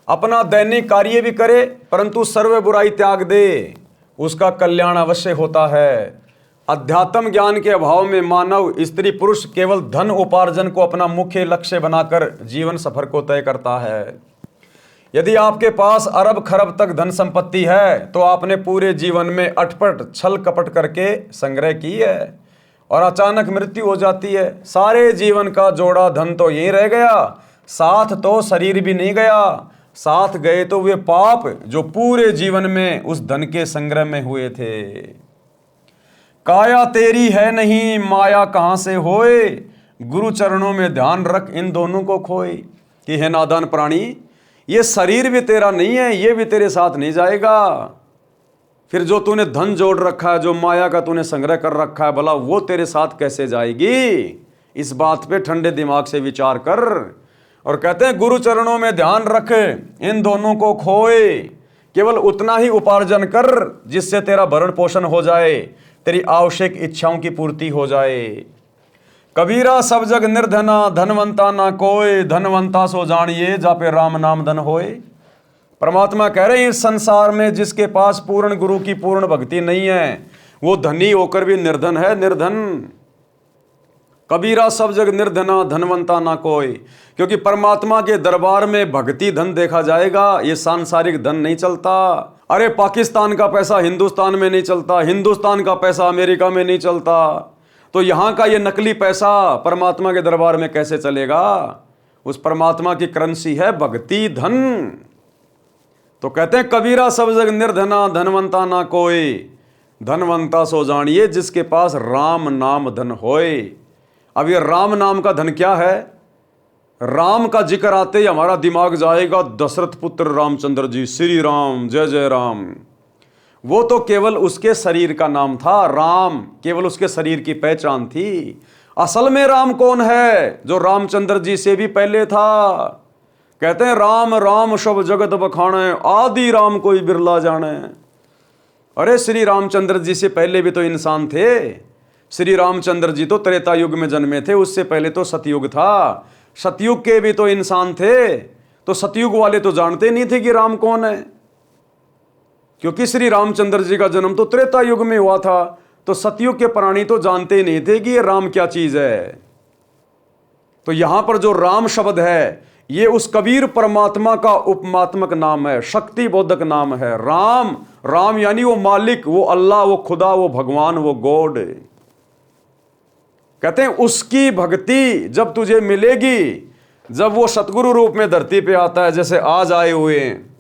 अपना दैनिक कार्य भी करे परंतु सर्व बुराई त्याग दे, उसका कल्याण अवश्य होता है। अध्यात्म ज्ञान के अभाव में मानव, स्त्री पुरुष केवल धन उपार्जन को अपना मुख्य लक्ष्य बनाकर जीवन सफर को तय करता है। यदि आपके पास अरब खरब तक धन संपत्ति है तो आपने पूरे जीवन में अटपट छल कपट करके संग्रह की है और अचानक मृत्यु हो जाती है। सारे जीवन का जोड़ा धन तो यहीं रह गया, साथ तो शरीर भी नहीं गया, साथ गए तो वे पाप जो पूरे जीवन में उस धन के संग्रह में हुए थे। काया तेरी है नहीं, माया कहां से होए, गुरु चरणों में ध्यान रख इन दोनों को खोए। कि है नादान प्राणी, ये शरीर भी तेरा नहीं है, ये भी तेरे साथ नहीं जाएगा। फिर जो तूने धन जोड़ रखा है, जो माया का तूने संग्रह कर रखा है, भला वो तेरे साथ कैसे जाएगी? इस बात पे ठंडे दिमाग से विचार कर। और कहते हैं गुरु चरणों में ध्यान रख इन दोनों को खोए। केवल उतना ही उपार्जन कर जिससे तेरा भरण पोषण हो जाए, तेरी आवश्यक इच्छाओं की पूर्ति हो जाए। कबीरा सब जग निर्धना, धनवंता ना कोय, धनवंता सो जानिए जा पे राम नाम धन होए। परमात्मा कह रहे हैं इस संसार में जिसके पास पूर्ण गुरु की पूर्ण भक्ति नहीं है, वो धनी होकर भी निर्धन है, निर्धन। कबीरा सब जग निर्धना, धनवंता ना कोई। क्योंकि परमात्मा के दरबार में भक्ति धन देखा जाएगा, ये सांसारिक धन नहीं चलता। अरे पाकिस्तान का पैसा हिंदुस्तान में नहीं चलता, हिंदुस्तान का पैसा अमेरिका में नहीं चलता, तो यहां का ये नकली पैसा परमात्मा के दरबार में कैसे चलेगा? उस परमात्मा की करेंसी है भक्ति धन। तो कहते हैं कबीरा सब जग निर्धना, धनवंता ना कोई, धनवंता सो जानिए जिसके पास राम नाम धन होए। अब ये राम नाम का धन क्या है? राम का जिक्र आते ही हमारा दिमाग जाएगा दशरथ पुत्र रामचंद्र जी, श्री राम, जय जय राम। वो तो केवल उसके शरीर का नाम था, राम केवल उसके शरीर की पहचान थी। असल में राम कौन है? जो रामचंद्र जी से भी पहले था। कहते हैं राम राम सब जगत बखाने, आदि राम कोई बिरला जाने। अरे श्री रामचंद्र जी से पहले भी तो इंसान थे। श्री रामचंद्र जी तो त्रेता युग में जन्मे थे, उससे पहले तो सतयुग था। सतयुग के भी तो इंसान थे, तो सतयुग वाले तो जानते नहीं थे कि राम कौन है, क्योंकि श्री रामचंद्र जी का जन्म तो त्रेता युग में हुआ था। तो सतयुग के प्राणी तो जानते नहीं थे कि ये राम क्या चीज है। तो यहां पर जो राम शब्द है ये उस कबीर परमात्मा का उपमात्मक नाम है, शक्ति बोधक नाम है। राम, राम यानी वो मालिक, वो अल्लाह, वो खुदा, वो भगवान, वो गॉड। कहते हैं उसकी भक्ति जब तुझे मिलेगी, जब वो सतगुरु रूप में धरती पे आता है जैसे आज आए हुए हैं,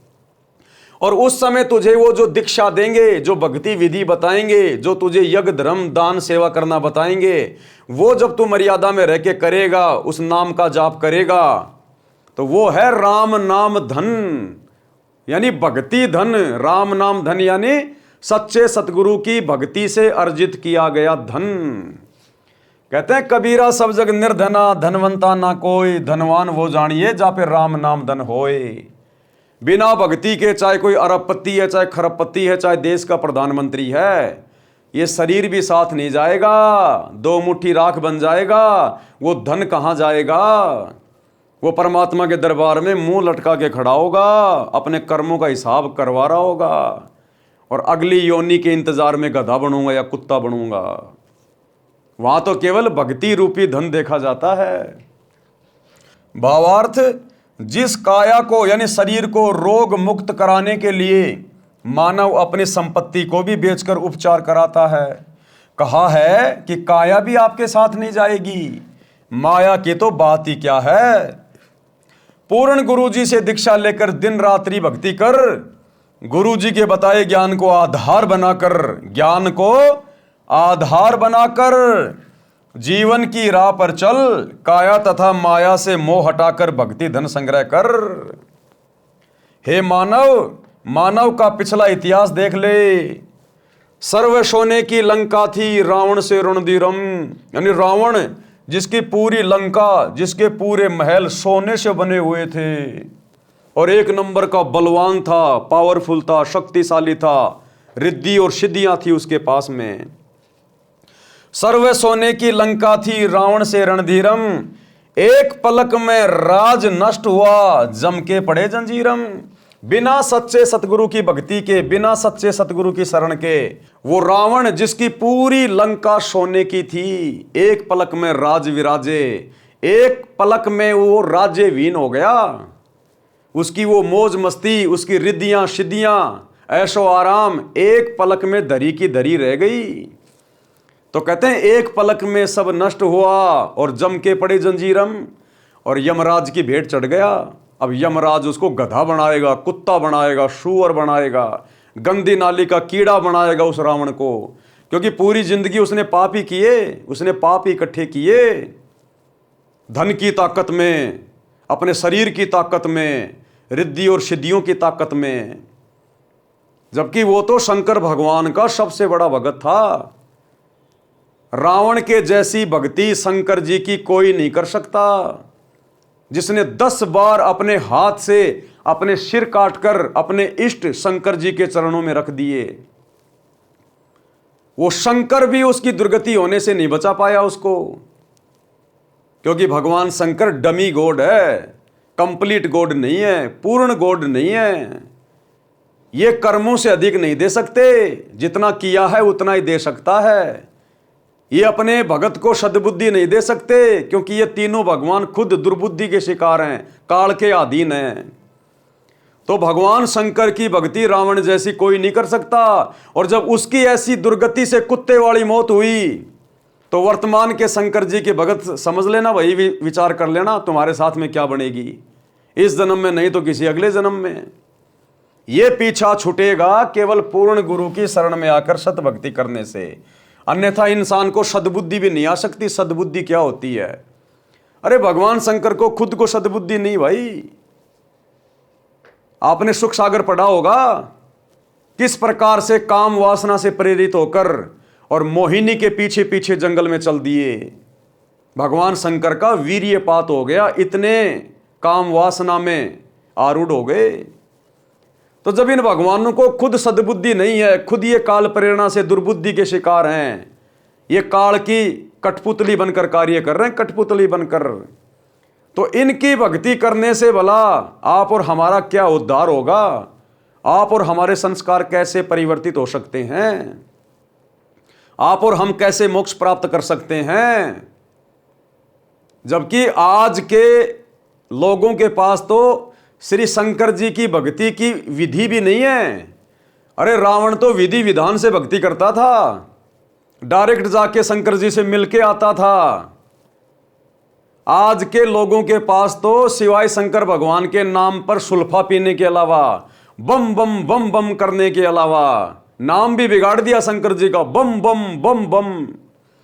और उस समय तुझे वो जो दीक्षा देंगे, जो भक्ति विधि बताएंगे, जो तुझे यज्ञ धर्म दान सेवा करना बताएंगे, वो जब तू मर्यादा में रह के करेगा, उस नाम का जाप करेगा, तो वो है राम नाम धन, यानी भक्ति धन। राम नाम धन यानी सच्चे सतगुरु की भक्ति से अर्जित किया गया धन। कहते हैं कबीरा सब जग निर्धना, धनवंता ना कोई, धनवान वो जानिए जा पे राम नाम धन होए। बिना भक्ति के चाहे कोई अरबपति है, चाहे खरबपति है, चाहे देश का प्रधानमंत्री है, ये शरीर भी साथ नहीं जाएगा, दो मुट्ठी राख बन जाएगा, वो धन कहाँ जाएगा? वो परमात्मा के दरबार में मुंह लटका के खड़ा होगा, अपने कर्मों का हिसाब करवा रहा होगा, और अगली योनि के इंतजार में गधा बनूंगा या कुत्ता बनूंगा। वहां तो केवल भक्ति रूपी धन देखा जाता है। भावार्थ, जिस काया को यानी शरीर को रोग मुक्त कराने के लिए मानव अपनी संपत्ति को भी बेचकर उपचार कराता है, कहा है कि काया भी आपके साथ नहीं जाएगी, माया की तो बात ही क्या है। पूर्ण गुरुजी से दीक्षा लेकर दिन रात्रि भक्ति कर, गुरुजी के बताए ज्ञान को आधार बनाकर जीवन की राह पर चल, काया तथा माया से मोह हटाकर भक्ति धन संग्रह कर। हे मानव का पिछला इतिहास देख ले। सर्व सोने की लंका थी, रावण से रणधीरम, यानी रावण जिसकी पूरी लंका, जिसके पूरे महल सोने से बने हुए थे, और एक नंबर का बलवान था, पावरफुल था, शक्तिशाली था, रिद्धि और सिद्धियां थी उसके पास में। सर्व सोने की लंका थी, रावण से रणधीरम, एक पलक में राज नष्ट हुआ, जम के पड़े जंजीरम। बिना सच्चे सतगुरु की भक्ति के, बिना सच्चे सतगुरु की शरण के, वो रावण जिसकी पूरी लंका सोने की थी, एक पलक में राज विराजे, एक पलक में वो राज्यहीन हो गया। उसकी वो मौज मस्ती, उसकी रिद्धियां सिद्धियां, ऐशो आराम एक पलक में धरी की धरी रह गई। तो कहते हैं एक पलक में सब नष्ट हुआ और जम के पड़े जंजीरम, और यमराज की भेंट चढ़ गया। अब यमराज उसको गधा बनाएगा, कुत्ता बनाएगा, सूअर बनाएगा, गंदी नाली का कीड़ा बनाएगा उस रावण को, क्योंकि पूरी जिंदगी उसने पाप ही किए, उसने पाप ही इकट्ठे किए, धन की ताकत में, अपने शरीर की ताकत में, रिद्धि और सिद्धियों की ताकत में, जबकि वो तो शंकर भगवान का सबसे बड़ा भगत था। रावण के जैसी भक्ति शंकर जी की कोई नहीं कर सकता, जिसने 10 बार अपने हाथ से अपने सिर काटकर अपने इष्ट शंकर जी के चरणों में रख दिए। वो शंकर भी उसकी दुर्गति होने से नहीं बचा पाया उसको, क्योंकि भगवान शंकर डमी गॉड है, कंप्लीट गॉड नहीं है, पूर्ण गॉड नहीं है। ये कर्मों से अधिक नहीं दे सकते, जितना किया है उतना ही दे सकता है। ये अपने भगत को सद्बुद्धि नहीं दे सकते, क्योंकि ये तीनों भगवान खुद दुर्बुद्धि के शिकार हैं, काल के अधीन हैं। तो भगवान शंकर की भक्ति रावण जैसी कोई नहीं कर सकता। और जब उसकी ऐसी दुर्गति से कुत्ते वाली मौत हुई, तो वर्तमान के शंकर जी के भगत समझ लेना, वही विचार कर लेना तुम्हारे साथ में क्या बनेगी, इस जन्म में नहीं तो किसी अगले जन्म में। ये पीछा छूटेगा केवल पूर्ण गुरु की शरण में आकर सतभक्ति करने से, अन्यथा इंसान को सद्बुद्धि भी नहीं आ सकती। सद्बुद्धि क्या होती है? अरे भगवान शंकर को खुद को सद्बुद्धि नहीं भाई। आपने सुख सागर पढ़ा होगा, किस प्रकार से काम वासना से प्रेरित होकर और मोहिनी के पीछे पीछे जंगल में चल दिए। भगवान शंकर का वीर्यपात हो गया, इतने काम वासना में आरूढ़ हो गए। तो जब इन भगवानों को खुद सद्बुद्धि नहीं है, खुद ये काल प्रेरणा से दुर्बुद्धि के शिकार हैं, ये काल की कठपुतली बनकर कार्य कर रहे हैं, कठपुतली बनकर, तो इनकी भक्ति करने से भला आप और हमारा क्या उद्धार होगा? आप और हमारे संस्कार कैसे परिवर्तित हो सकते हैं? आप और हम कैसे मोक्ष प्राप्त कर सकते हैं? जबकि आज के लोगों के पास तो श्री शंकर जी की भक्ति की विधि भी नहीं है। अरे रावण तो विधि विधान से भक्ति करता था, डायरेक्ट जाके शंकर जी से मिलके आता था। आज के लोगों के पास तो सिवाय शंकर भगवान के नाम पर सुल्फा पीने के अलावा बम बम बम बम करने के अलावा नाम भी बिगाड़ दिया शंकर जी का, बम बम बम बम।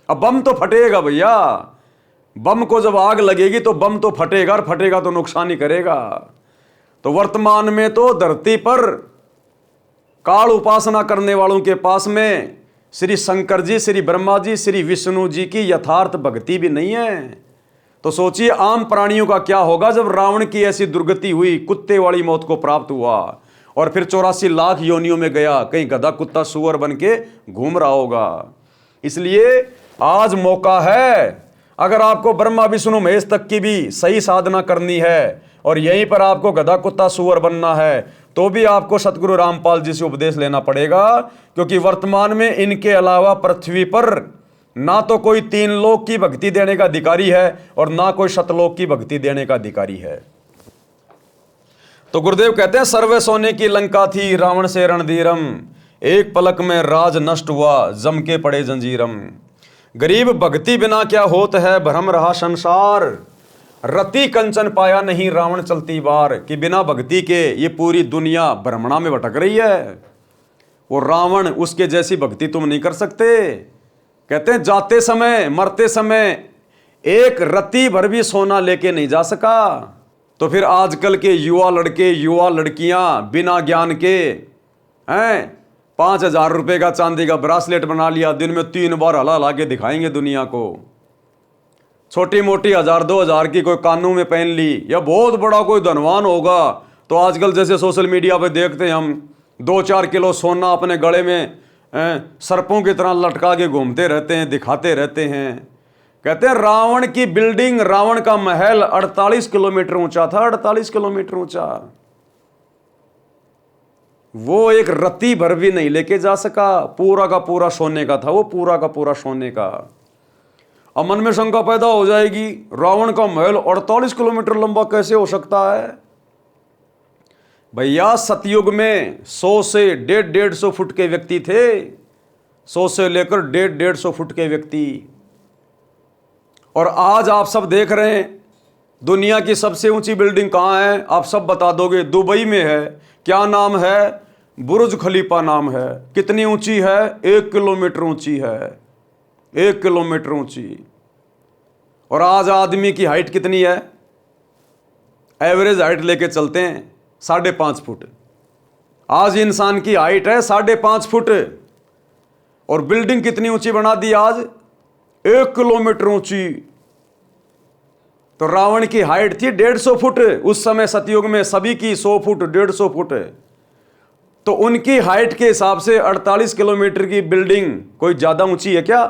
अब बम तो फटेगा भैया, बम को जब आग लगेगी तो बम तो फटेगा, और फटेगा तो नुकसान ही करेगा। तो वर्तमान में तो धरती पर काल उपासना करने वालों के पास में श्री शंकर जी, श्री ब्रह्मा जी, श्री विष्णु जी की यथार्थ भक्ति भी नहीं है। तो सोचिए आम प्राणियों का क्या होगा जब रावण की ऐसी दुर्गति हुई, कुत्ते वाली मौत को प्राप्त हुआ, और फिर 84 लाख योनियों में गया, कहीं गधा कुत्ता सुअर बन के घूम रहा होगा। इसलिए आज मौका है, अगर आपको ब्रह्मा विष्णु महेश तक की भी सही साधना करनी है और यहीं पर आपको गधा कुत्ता सुअर बनना है, तो भी आपको सतगुरु रामपाल जी से उपदेश लेना पड़ेगा। क्योंकि वर्तमान में इनके अलावा पृथ्वी पर ना तो कोई 3 लोक की भक्ति देने का अधिकारी है और ना कोई सतलोक की भक्ति देने का अधिकारी है। तो गुरुदेव कहते हैं, सर्वे सोने की लंका थी, रावण से रणधीरम, एक पलक में राज नष्ट हुआ, जम के पड़े जंजीरम। गरीब भक्ति बिना क्या होत है, भ्रम रहा संसार, रति कंचन पाया नहीं, रावण चलती बार। कि बिना भक्ति के ये पूरी दुनिया भ्रमणा में भटक रही है। वो रावण, उसके जैसी भक्ति तुम नहीं कर सकते। कहते हैं जाते समय मरते समय एक रति भर भी सोना लेके नहीं जा सका। तो फिर आजकल के युवा लड़के युवा लड़कियां बिना ज्ञान के हैं 5,000 रुपए का चांदी का ब्रासलेट बना लिया, दिन में 3 बार हला ला के दिखाएंगे दुनिया को। छोटी मोटी 1,000-2,000 की कोई कानों में पहन ली, या बहुत बड़ा कोई धनवान होगा तो आजकल जैसे सोशल मीडिया पे देखते हैं हम, 2-4 किलो सोना अपने गले में सर्पों की तरह लटका के घूमते रहते हैं, दिखाते रहते हैं। कहते हैं रावण की बिल्डिंग, रावण का महल 48 किलोमीटर ऊंचा था, 48 किलोमीटर ऊंचा। वो एक रत्ती भर भी नहीं लेके जा सका, पूरा का पूरा सोने का था, वो पूरा का पूरा सोने का। अब मन में शंका पैदा हो जाएगी, रावण का महल 48 किलोमीटर लंबा कैसे हो सकता है? भैया सतयुग में 100 से 150 फुट के व्यक्ति थे, 100 से लेकर 150 फुट के व्यक्ति। और आज आप सब देख रहे हैं दुनिया की सबसे ऊंची बिल्डिंग कहाँ है? आप सब बता दोगे, दुबई में है। क्या नाम है? बुर्ज खलीफा नाम है। कितनी ऊंची है? 1 किलोमीटर ऊंची है, 1 किलोमीटर ऊंची। और आज आदमी की हाइट कितनी है? एवरेज हाइट लेके चलते हैं 5.5 फुट। आज इंसान की हाइट है 5.5 फुट, और बिल्डिंग कितनी ऊंची बना दी आज? 1 किलोमीटर ऊंची। तो रावण की हाइट थी 150 फुट उस समय सतयुग में, सभी की 100 फुट 150 फुट। तो उनकी हाइट के हिसाब से 48 किलोमीटर की बिल्डिंग कोई ज्यादा ऊंची है क्या?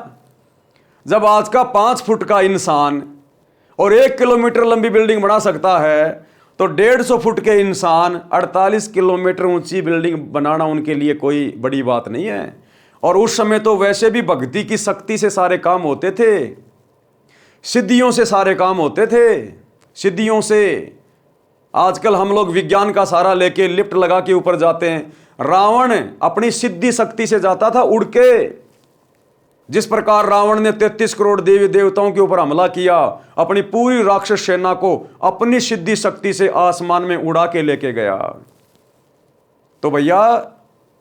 जब आज का 5 फुट का इंसान और 1 किलोमीटर लंबी बिल्डिंग बना सकता है, तो 150 फुट के इंसान 48 किलोमीटर ऊंची बिल्डिंग बनाना उनके लिए कोई बड़ी बात नहीं है। और उस समय तो वैसे भी भक्ति की शक्ति से सारे काम होते थे, सिद्धियों से सारे काम होते थे, सिद्धियों से। आजकल हम लोग विज्ञान का सहारा लेके लिफ्ट लगा के ऊपर जाते हैं, रावण अपनी सिद्धि शक्ति से जाता था उड़ के। जिस प्रकार रावण ने 33 करोड़ देवी देवताओं के ऊपर हमला किया, अपनी पूरी राक्षस सेना को अपनी सिद्धि शक्ति से आसमान में उड़ा के लेके गया। तो भैया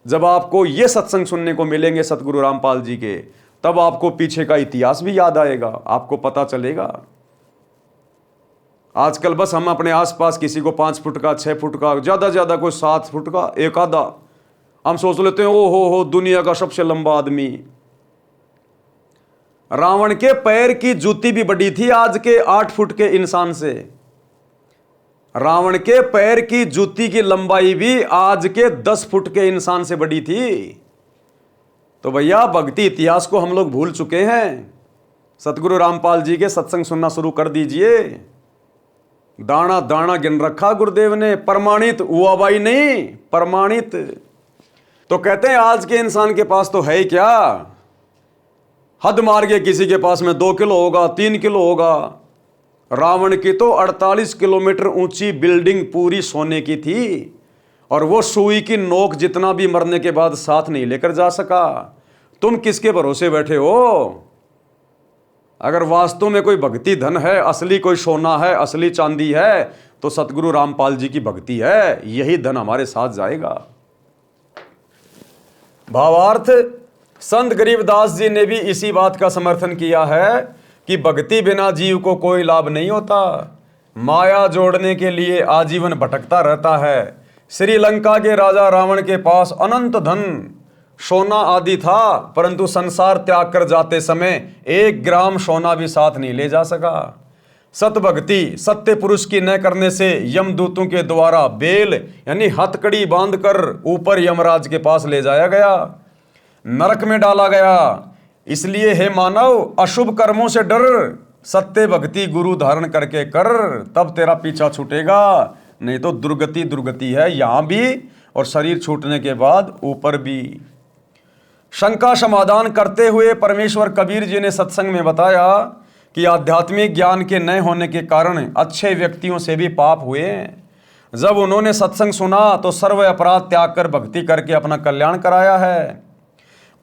जब आपको ये सत्संग सुनने को मिलेंगे सतगुरु रामपाल जी के, तब आपको पीछे का इतिहास भी याद आएगा, आपको पता चलेगा। आजकल बस हम अपने आसपास किसी को 5 फुट का, 6 फुट का, ज्यादा ज्यादा कोई 7 फुट का एक आधा, हम सोच लेते हैं ओ हो दुनिया का सबसे लंबा आदमी। रावण के पैर की जूती भी बड़ी थी आज के 8 फुट के इंसान से। रावण के पैर की जूती की लंबाई भी आज के 10 फुट के इंसान से बड़ी थी। तो भैया भक्ति इतिहास को हम लोग भूल चुके हैं। सतगुरु रामपाल जी के सत्संग सुनना शुरू कर दीजिए। दाना दाना गिन रखा गुरुदेव ने, प्रमाणित हुआ भाई नहीं, प्रमाणित। तो कहते हैं आज के इंसान के पास तो है ही क्या, हद मार के किसी के पास में 2 किलो होगा, 3 किलो होगा। रावण की तो 48 किलोमीटर ऊंची बिल्डिंग पूरी सोने की थी, और वो सुई की नोक जितना भी मरने के बाद साथ नहीं लेकर जा सका। तुम किसके भरोसे बैठे हो? अगर वास्तव में कोई भक्ति धन है, असली कोई सोना है, असली चांदी है, तो सतगुरु रामपाल जी की भक्ति है, यही धन हमारे साथ जाएगा। भावार्थ, संत गरीबदास जी ने भी इसी बात का समर्थन किया है कि भक्ति बिना जीव को कोई लाभ नहीं होता। माया जोड़ने के लिए आजीवन भटकता रहता है। श्रीलंका के राजा रावण के पास अनंत धन, सोना आदि था, परंतु संसार त्याग कर जाते समय 1 ग्राम सोना भी साथ नहीं ले जा सका। सतभक्ति सत्य पुरुष की न करने से यमदूतों के द्वारा बेल यानी हथकड़ी बांधकर ऊपर यमराज के पास ले जाया गया, नरक में डाला गया। इसलिए हे मानव, अशुभ कर्मों से डर, सत्य भक्ति गुरु धारण करके कर, तब तेरा पीछा छूटेगा। नहीं तो दुर्गति दुर्गति है, यहां भी और शरीर छूटने के बाद ऊपर भी। शंका समाधान करते हुए परमेश्वर कबीर जी ने सत्संग में बताया कि आध्यात्मिक ज्ञान के न होने के कारण अच्छे व्यक्तियों से भी पाप हुए। जब उन्होंने सत्संग सुना तो सर्व अपराध त्याग कर भक्ति करके अपना कल्याण कराया है।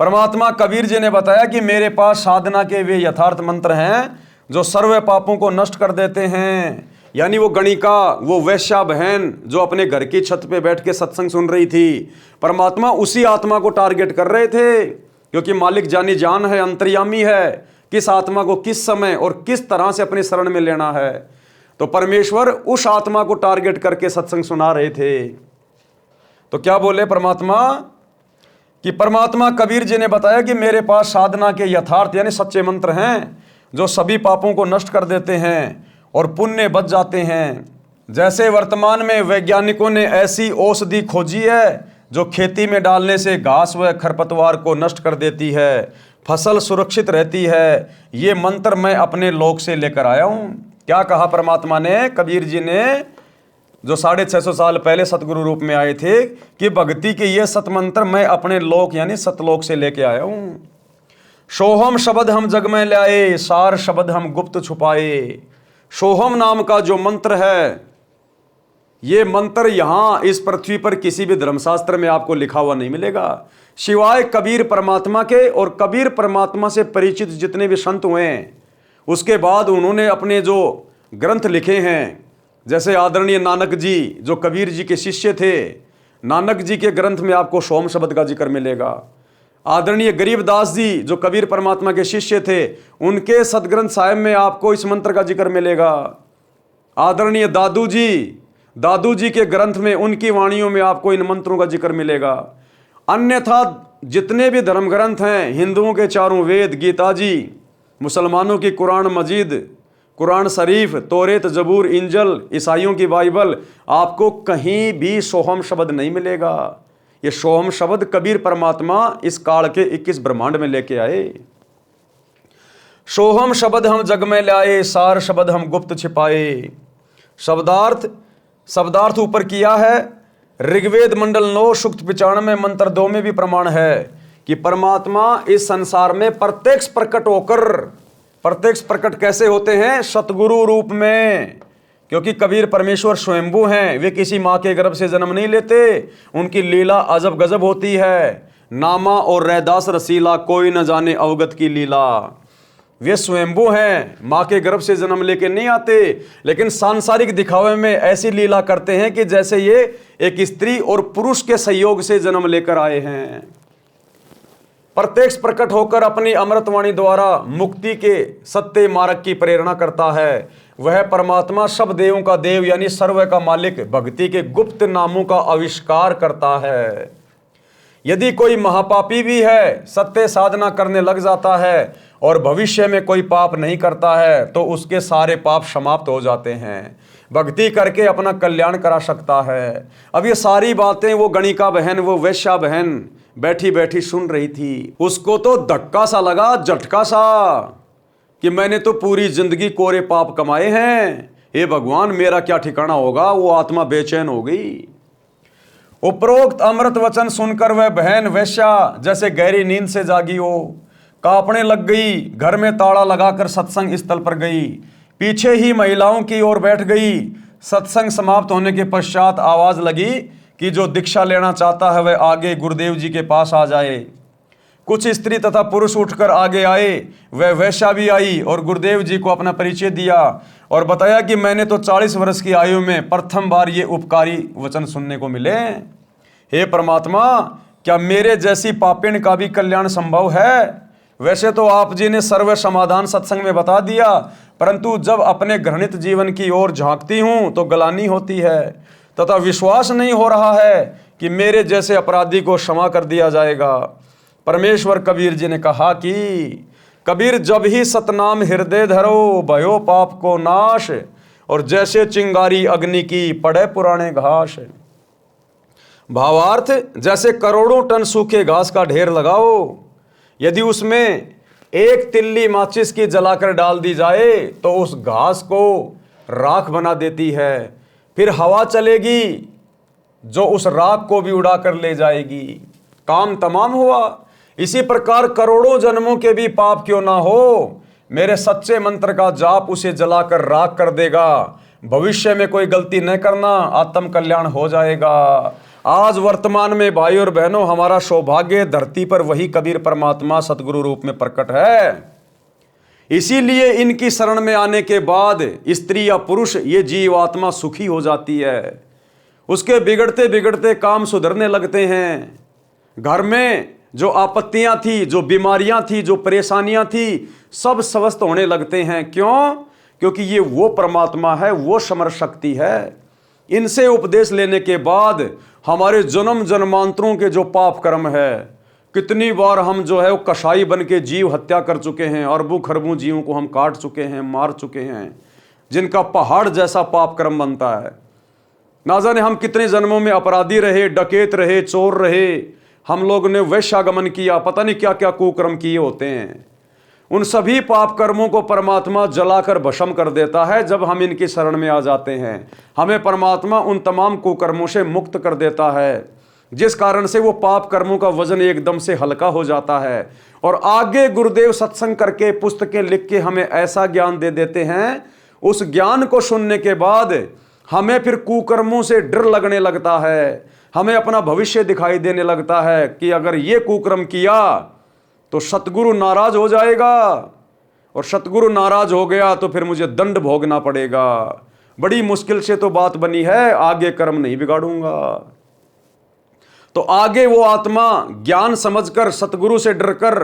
परमात्मा कबीर जी ने बताया कि मेरे पास साधना के वे यथार्थ मंत्र हैं जो सर्व पापों को नष्ट कर देते हैं। यानी वो गणिका, वो वैश्या बहन जो अपने घर की छत पे बैठ के सत्संग सुन रही थी, परमात्मा उसी आत्मा को टारगेट कर रहे थे, क्योंकि मालिक जानी जान है, अंतर्यामी है, किस आत्मा को किस समय और किस तरह से अपने शरण में लेना है। तो परमेश्वर उस आत्मा को टारगेट करके सत्संग सुना रहे थे। तो क्या बोले परमात्मा कि परमात्मा कबीर जी ने बताया कि मेरे पास साधना के यथार्थ यानी सच्चे मंत्र हैं जो सभी पापों को नष्ट कर देते हैं और पुण्य बच जाते हैं। जैसे वर्तमान में वैज्ञानिकों ने ऐसी औषधि खोजी है जो खेती में डालने से घास व खरपतवार को नष्ट कर देती है, फसल सुरक्षित रहती है। ये मंत्र मैं अपने लोक से लेकर आया हूँ। क्या कहा परमात्मा ने, कबीर जी ने, जो 650 साल पहले सतगुरु रूप में आए थे, कि भक्ति के ये सतमंत्र मैं अपने लोक यानी सतलोक से लेके आया हूँ। सोहम शब्द हम जग में लाए, सार शब्द हम गुप्त छुपाए। सोहम नाम का जो मंत्र है, ये मंत्र यहाँ इस पृथ्वी पर किसी भी धर्मशास्त्र में आपको लिखा हुआ नहीं मिलेगा, सिवाय कबीर परमात्मा के। और कबीर परमात्मा से परिचित जितने भी संत हुए हैं, उसके बाद उन्होंने अपने जो ग्रंथ लिखे हैं, जैसे आदरणीय नानक जी जो कबीर जी के शिष्य थे, नानक जी के ग्रंथ में आपको सोहम शब्द का जिक्र मिलेगा। आदरणीय गरीबदास जी जो कबीर परमात्मा के शिष्य थे, उनके सदग्रंथ साहिब में आपको इस मंत्र का जिक्र मिलेगा। आदरणीय दादू जी के ग्रंथ में, उनकी वाणियों में आपको इन मंत्रों का जिक्र मिलेगा। अन्यथा जितने भी धर्म ग्रंथ हैं, हिंदुओं के 4 वेद, गीता जी, मुसलमानों की कुरान मजीद, कुरान शरीफ, तौरेत, जबूर, इंजल, ईसाइयों की बाइबल, आपको कहीं भी सोहम शब्द नहीं मिलेगा। ये सोहम शब्द कबीर परमात्मा इस काल के 21 ब्रह्मांड में लेके आए। सोहम शब्द हम जग में लाए, सार शब्द हम गुप्त छिपाए। शब्दार्थ ऊपर किया है। ऋग्वेद मंडल 9 सूक्त 95 में मंत्र 2 में भी प्रमाण है कि परमात्मा इस संसार में प्रत्यक्ष प्रकट होकर, प्रत्यक्ष प्रकट कैसे होते हैं? सतगुरु रूप में। क्योंकि कबीर परमेश्वर स्वयंभू हैं, वे किसी माँ के गर्भ से जन्म नहीं लेते। उनकी लीला अजब गजब होती है। नामा और रैदास रसीला, कोई न जाने अवगत की लीला। वे स्वयंभू हैं, माँ के गर्भ से जन्म लेके नहीं आते, लेकिन सांसारिक दिखावे में ऐसी लीला करते हैं कि जैसे ये एक स्त्री और पुरुष के सहयोग से जन्म लेकर आए हैं। प्रत्यक्ष प्रकट होकर अपनी अमृतवाणी द्वारा मुक्ति के सत्य मार्ग की प्रेरणा करता है। वह परमात्मा सब देवों का देव यानी सर्व का मालिक भक्ति के गुप्त नामों का आविष्कार करता है। यदि कोई महापापी भी है, सत्य साधना करने लग जाता है और भविष्य में कोई पाप नहीं करता है, तो उसके सारे पाप समाप्त हो जाते हैं। भक्ति करके अपना कल्याण करा सकता है। अब ये सारी बातें वो गणिका बहन, वो वैश्या बहन बैठी बैठी सुन रही थी। उसको तो धक्का सा लगा, झटका सा, कि मैंने तो पूरी जिंदगी कोरे पाप कमाए हैं, हे भगवान मेरा क्या ठिकाना होगा। वो आत्मा बेचैन हो गई। उपरोक्त अमृत वचन सुनकर वह बहन वैश्या जैसे गहरी नींद से जागी हो, कांपने लग गई। घर में ताला लगाकर सत्संग स्थल पर गई, पीछे ही महिलाओं की ओर बैठ गई। सत्संग समाप्त होने के पश्चात आवाज लगी कि जो दीक्षा लेना चाहता है वह आगे गुरुदेव जी के पास आ जाए। कुछ स्त्री तथा पुरुष उठकर आगे आए, वह वैश्या भी आई और गुरुदेव जी को अपना परिचय दिया और बताया कि मैंने तो 40 वर्ष की आयु में प्रथम बार ये उपकारी वचन सुनने को मिले। हे परमात्मा, क्या मेरे जैसी पापिन का भी कल्याण संभव है? वैसे तो आप जी ने सर्व समाधान सत्संग में बता दिया, परंतु जब अपने घृणित जीवन की ओर झांकती हूं तो गलानी होती है तथा विश्वास नहीं हो रहा है कि मेरे जैसे अपराधी को क्षमा कर दिया जाएगा। परमेश्वर कबीर जी ने कहा कि कबीर, जब ही सतनाम हृदय धरो, भयो पाप को नाश, और जैसे चिंगारी अग्नि की पड़े पुराने घास। भावार्थ, जैसे करोड़ों टन सूखे घास का ढेर लगाओ, यदि उसमें एक तिल्ली माचिस की जलाकर डाल दी जाए तो उस घास को राख बना देती है। फिर हवा चलेगी जो उस राख को भी उड़ा कर ले जाएगी। काम तमाम हुआ। इसी प्रकार करोड़ों जन्मों के भी पाप क्यों ना हो, मेरे सच्चे मंत्र का जाप उसे जलाकर राख कर देगा। भविष्य में कोई गलती न करना, आत्म कल्याण हो जाएगा। आज वर्तमान में भाई और बहनों, हमारा सौभाग्य धरती पर वही कबीर परमात्मा सतगुरु रूप में प्रकट है। इसीलिए इनकी शरण में आने के बाद स्त्री या पुरुष, ये जीवात्मा सुखी हो जाती है। उसके बिगड़ते बिगड़ते काम सुधरने लगते हैं। घर में जो आपत्तियां थी, जो बीमारियां थी, जो परेशानियां थी, सब स्वस्थ होने लगते हैं। क्यों? क्योंकि ये वो परमात्मा है, वो समर शक्ति है। इनसे उपदेश लेने के बाद हमारे जन्म जन्मांतरों के जो पाप कर्म है, कितनी बार हम जो है वो कसाई बन के जीव हत्या कर चुके हैं, अरबों खरबों जीवों को हम काट चुके हैं, मार चुके हैं, जिनका पहाड़ जैसा पाप कर्म बनता है। ना जाने हम कितने जन्मों में अपराधी रहे, डकैत रहे, चोर रहे, हम लोग ने वैश्यागमन किया, पता नहीं क्या क्या कुकर्म किए होते हैं। उन सभी पाप कर्मों को परमात्मा जलाकर भस्म कर देता है जब हम इनकी शरण में आ जाते हैं। हमें परमात्मा उन तमाम कुकर्मों से मुक्त कर देता है, जिस कारण से वो पाप कर्मों का वजन एकदम से हल्का हो जाता है। और आगे गुरुदेव सत्संग करके, पुस्तकें लिख के हमें ऐसा ज्ञान दे देते हैं, उस ज्ञान को सुनने के बाद हमें फिर कुकर्मों से डर लगने लगता है। हमें अपना भविष्य दिखाई देने लगता है कि अगर ये कुकर्म किया तो सतगुरु नाराज हो जाएगा, और सतगुरु नाराज हो गया तो फिर मुझे दंड भोगना पड़ेगा। बड़ी मुश्किल से तो बात बनी है, आगे कर्म नहीं बिगाड़ूंगा। तो आगे वो आत्मा ज्ञान समझकर, सतगुरु से डरकर,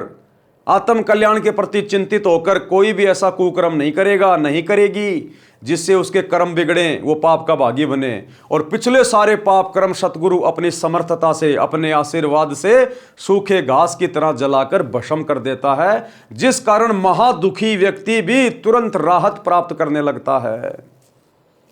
आत्म कल्याण के प्रति चिंतित होकर कोई भी ऐसा कुकर्म नहीं करेगा, नहीं करेगी, जिससे उसके कर्म बिगड़े, वो पाप का भागी बने। और पिछले सारे पाप कर्म सतगुरु अपनी समर्थता से, अपने आशीर्वाद से सूखे घास की तरह जलाकर भस्म कर देता है, जिस कारण महादुखी व्यक्ति भी तुरंत राहत प्राप्त करने लगता है।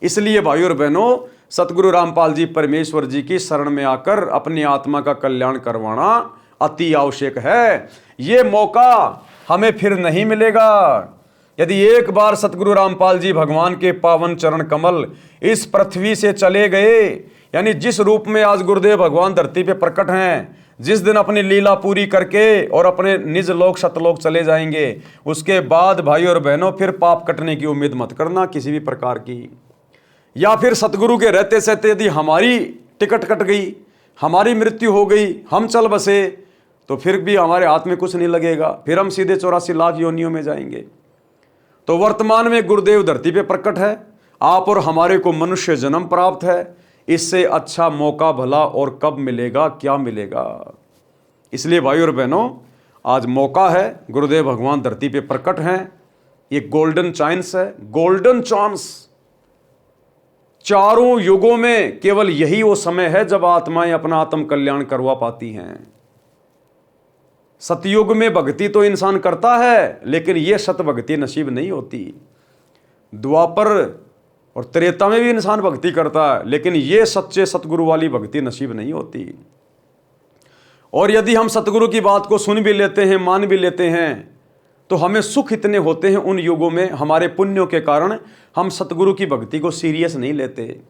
इसलिए भाइयों और बहनों, सतगुरु रामपाल जी परमेश्वर जी की शरण में आकर अपनी आत्मा का कल्याण करवाना अति आवश्यक है। ये मौका हमें फिर नहीं मिलेगा। यदि एक बार सतगुरु रामपाल जी भगवान के पावन चरण कमल इस पृथ्वी से चले गए, यानी जिस रूप में आज गुरुदेव भगवान धरती पे प्रकट हैं, जिस दिन अपनी लीला पूरी करके और अपने निज लोक सतलोक चले जाएंगे, उसके बाद भाई और बहनों फिर पाप कटने की उम्मीद मत करना किसी भी प्रकार की। या फिर सतगुरु के रहते सहते यदि हमारी टिकट कट गई, हमारी मृत्यु हो गई, हम चल बसे, तो फिर भी हमारे हाथ में कुछ नहीं लगेगा, फिर हम सीधे 84 लाख योनियों में जाएंगे। तो वर्तमान में गुरुदेव धरती पे प्रकट है, आप और हमारे को मनुष्य जन्म प्राप्त है। इससे अच्छा मौका भला और कब मिलेगा, क्या मिलेगा। इसलिए भाई और बहनों, आज मौका है, गुरुदेव भगवान धरती पे प्रकट हैं। ये गोल्डन चांस है, गोल्डन चांस। चारों युगों में केवल यही वो समय है जब आत्माएं अपना आत्म कल्याण करवा पाती हैं। सतयुग में भक्ति तो इंसान करता है, लेकिन यह सत भक्ति नसीब नहीं होती। द्वापर और त्रेता में भी इंसान भक्ति करता है, लेकिन यह सच्चे सतगुरु वाली भक्ति नसीब नहीं होती। और यदि हम सतगुरु की बात को सुन भी लेते हैं, मान भी लेते हैं, तो हमें सुख इतने होते हैं उन युगों में, हमारे पुण्यों के कारण हम सतगुरु की भक्ति को सीरियस नहीं लेते,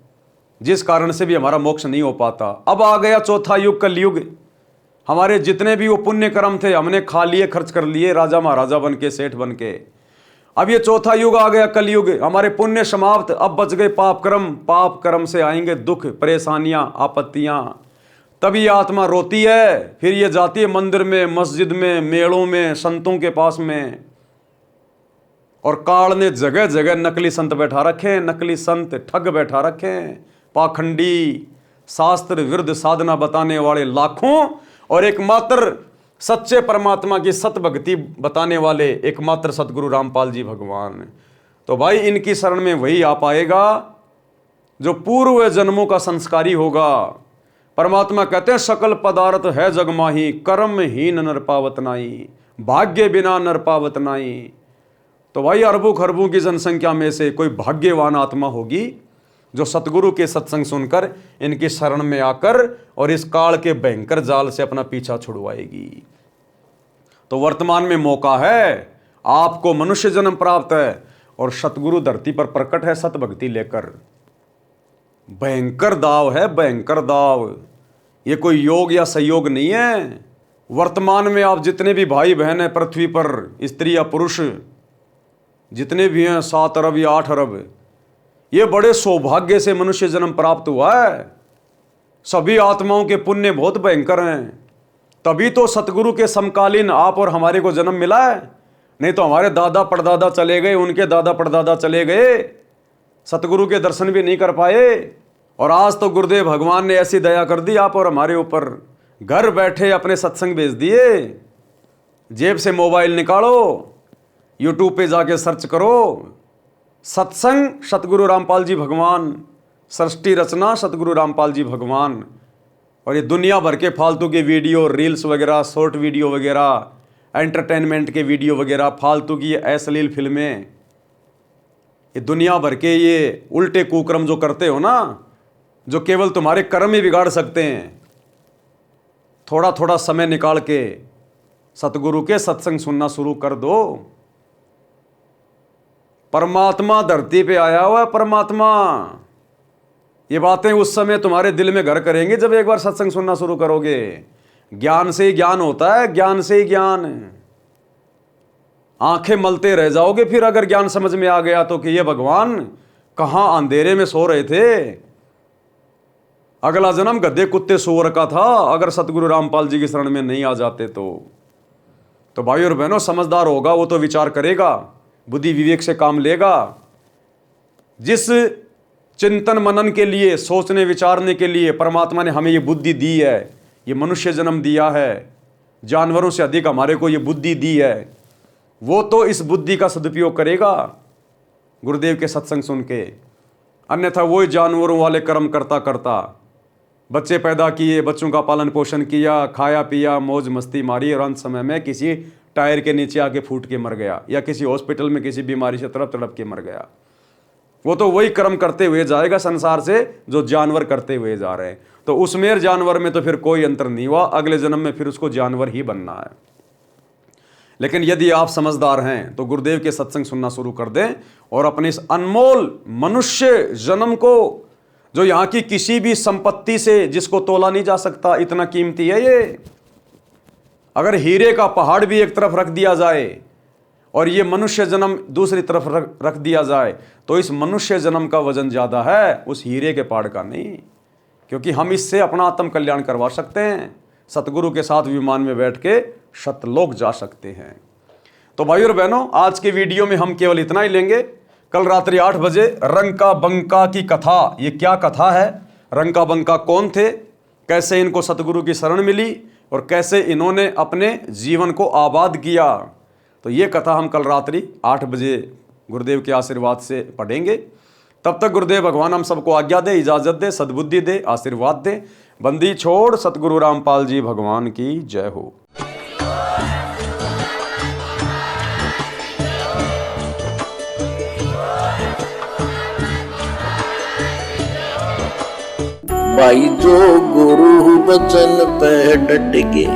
जिस कारण से भी हमारा मोक्ष नहीं हो पाता। अब आ गया चौथा युग, कलयुग। हमारे जितने भी वो पुण्य कर्म थे हमने खा लिए, खर्च कर लिए, राजा महाराजा बन के, सेठ बन के। अब ये चौथा युग आ गया, कलयुग। हमारे पुण्य समाप्त, अब बच गए पाप कर्म। पाप कर्म से आएंगे दुख, परेशानियां, आपत्तियां। तब ये आत्मा रोती है, फिर ये जाती है मंदिर में, मस्जिद में, मेलों में, संतों के पास में। और काल ने जगह जगह नकली संत बैठा रखे, नकली संत ठग बैठा रखे, पाखंडी, शास्त्र विरुद्ध साधना बताने वाले लाखों, और एकमात्र सच्चे परमात्मा की सत भक्ति बताने वाले एकमात्र सतगुरु रामपाल जी भगवान। तो भाई इनकी शरण में वही आ पाएगा जो पूर्व जन्मों का संस्कारी होगा। परमात्मा कहते हैं सकल पदार्थ है जगमाही, कर्म हीन नर पावत नाई, भाग्य बिना नर पावत नाई। तो भाई अरबों खरबों की जनसंख्या में से कोई भाग्यवान आत्मा होगी जो सतगुरु के सत्संग सुनकर इनकी शरण में आकर और इस काल के भयंकर जाल से अपना पीछा छुड़वाएगी। तो वर्तमान में मौका है, आपको मनुष्य जन्म प्राप्त है और सतगुरु धरती पर प्रकट है सत भक्ति लेकर। भयंकर दाव है, भयंकर दाव। ये कोई योग या संयोग नहीं है। वर्तमान में आप जितने भी भाई बहन हैं पृथ्वी पर, स्त्री या पुरुष जितने भी हैं, 7 अरब या 8 अरब, ये बड़े सौभाग्य से मनुष्य जन्म प्राप्त हुआ है। सभी आत्माओं के पुण्य बहुत भयंकर हैं, तभी तो सतगुरु के समकालीन आप और हमारे को जन्म मिला है। नहीं तो हमारे दादा परदादा चले गए, उनके दादा परदादा चले गए, सतगुरु के दर्शन भी नहीं कर पाए। और आज तो गुरुदेव भगवान ने ऐसी दया कर दी आप और हमारे ऊपर, घर बैठे अपने सत्संग भेज दिए। जेब से मोबाइल निकालो, यूट्यूब पे जाके सर्च करो, सत्संग सतगुरु रामपाल जी भगवान, सृष्टि रचना सतगुरु रामपाल जी भगवान। और ये दुनिया भर के फालतू के वीडियो, रील्स वगैरह, शॉर्ट वीडियो वगैरह, एंटरटेनमेंट के वीडियो वगैरह, फालतू की अश्लील फिल्में, ये दुनिया भर के ये उल्टे कुकर्म जो करते हो ना, जो केवल तुम्हारे कर्म ही बिगाड़ सकते हैं। थोड़ा थोड़ा समय निकाल के सतगुरु के सत्संग सुनना शुरू कर दो। परमात्मा धरती पे आया हुआ है, परमात्मा। ये बातें उस समय तुम्हारे दिल में घर करेंगे जब एक बार सत्संग सुनना शुरू करोगे। ज्ञान से ही ज्ञान होता है, ज्ञान से ही ज्ञान। आंखें मलते रह जाओगे फिर अगर ज्ञान समझ में आ गया तो कि ये भगवान कहां अंधेरे में सो रहे थे। अगला जन्म गधे कुत्ते सूअर का था अगर सतगुरु रामपाल जी की शरण में नहीं आ जाते तो भाई और बहनों, समझदार होगा वो तो विचार करेगा, बुद्धि विवेक से काम लेगा। जिस चिंतन मनन के लिए, सोचने विचारने के लिए परमात्मा ने हमें ये बुद्धि दी है, ये मनुष्य जन्म दिया है, जानवरों से अधिक हमारे को ये बुद्धि दी है, वो तो इस बुद्धि का सदुपयोग करेगा गुरुदेव के सत्संग सुन के। अन्यथा वही जानवरों वाले कर्म करता करता, बच्चे पैदा किए, बच्चों का पालन पोषण किया, खाया पिया, मौज मस्ती मारी, और अंत समय में किसी टायर के नीचे आके फूट के मर गया, या किसी हॉस्पिटल में किसी बीमारी से तड़प तड़प के मर गया। वो तो वही कर्म करते हुए जाएगा संसार से जो जानवर करते हुए जा रहे हैं। तो उसमें जानवर में तो फिर कोई अंतर नहीं हुआ, अगले जन्म में फिर उसको जानवर ही बनना है। लेकिन यदि आप समझदार हैं तो गुरुदेव के सत्संग सुनना शुरू कर दें और अपने इस अनमोल मनुष्य जन्म को, जो यहाँ की किसी भी संपत्ति से जिसको तोला नहीं जा सकता, इतना कीमती है ये। अगर हीरे का पहाड़ भी एक तरफ रख दिया जाए और ये मनुष्य जन्म दूसरी तरफ रख दिया जाए तो इस मनुष्य जन्म का वजन ज़्यादा है उस हीरे के पहाड़ का नहीं, क्योंकि हम इससे अपना आत्म कल्याण करवा सकते हैं। सतगुरु के साथ विमान में बैठ के शतलोक जा सकते हैं। तो भाई और बहनों, आज के वीडियो में हम केवल इतना ही लेंगे। कल रात्रि 8 बजे रंका बंका की कथा, ये क्या कथा है, रंका बंका कौन थे, कैसे इनको सतगुरु की शरण मिली और कैसे इन्होंने अपने जीवन को आबाद किया, तो ये कथा हम कल रात्रि 8 बजे गुरुदेव के आशीर्वाद से पढ़ेंगे। तब तक गुरुदेव भगवान हम सबको आज्ञा दे, इजाजत दे, सद्बुद्धि दे, आशीर्वाद दे। बंदी छोड़ सतगुरु रामपाल जी भगवान की जय हो। भाई जो गुरु वचन पे डट गे,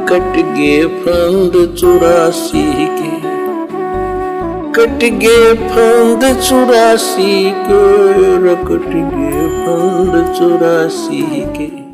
कट गे फंद 84 के, कट गे फंद 84 के, कट गे फंद 84 के।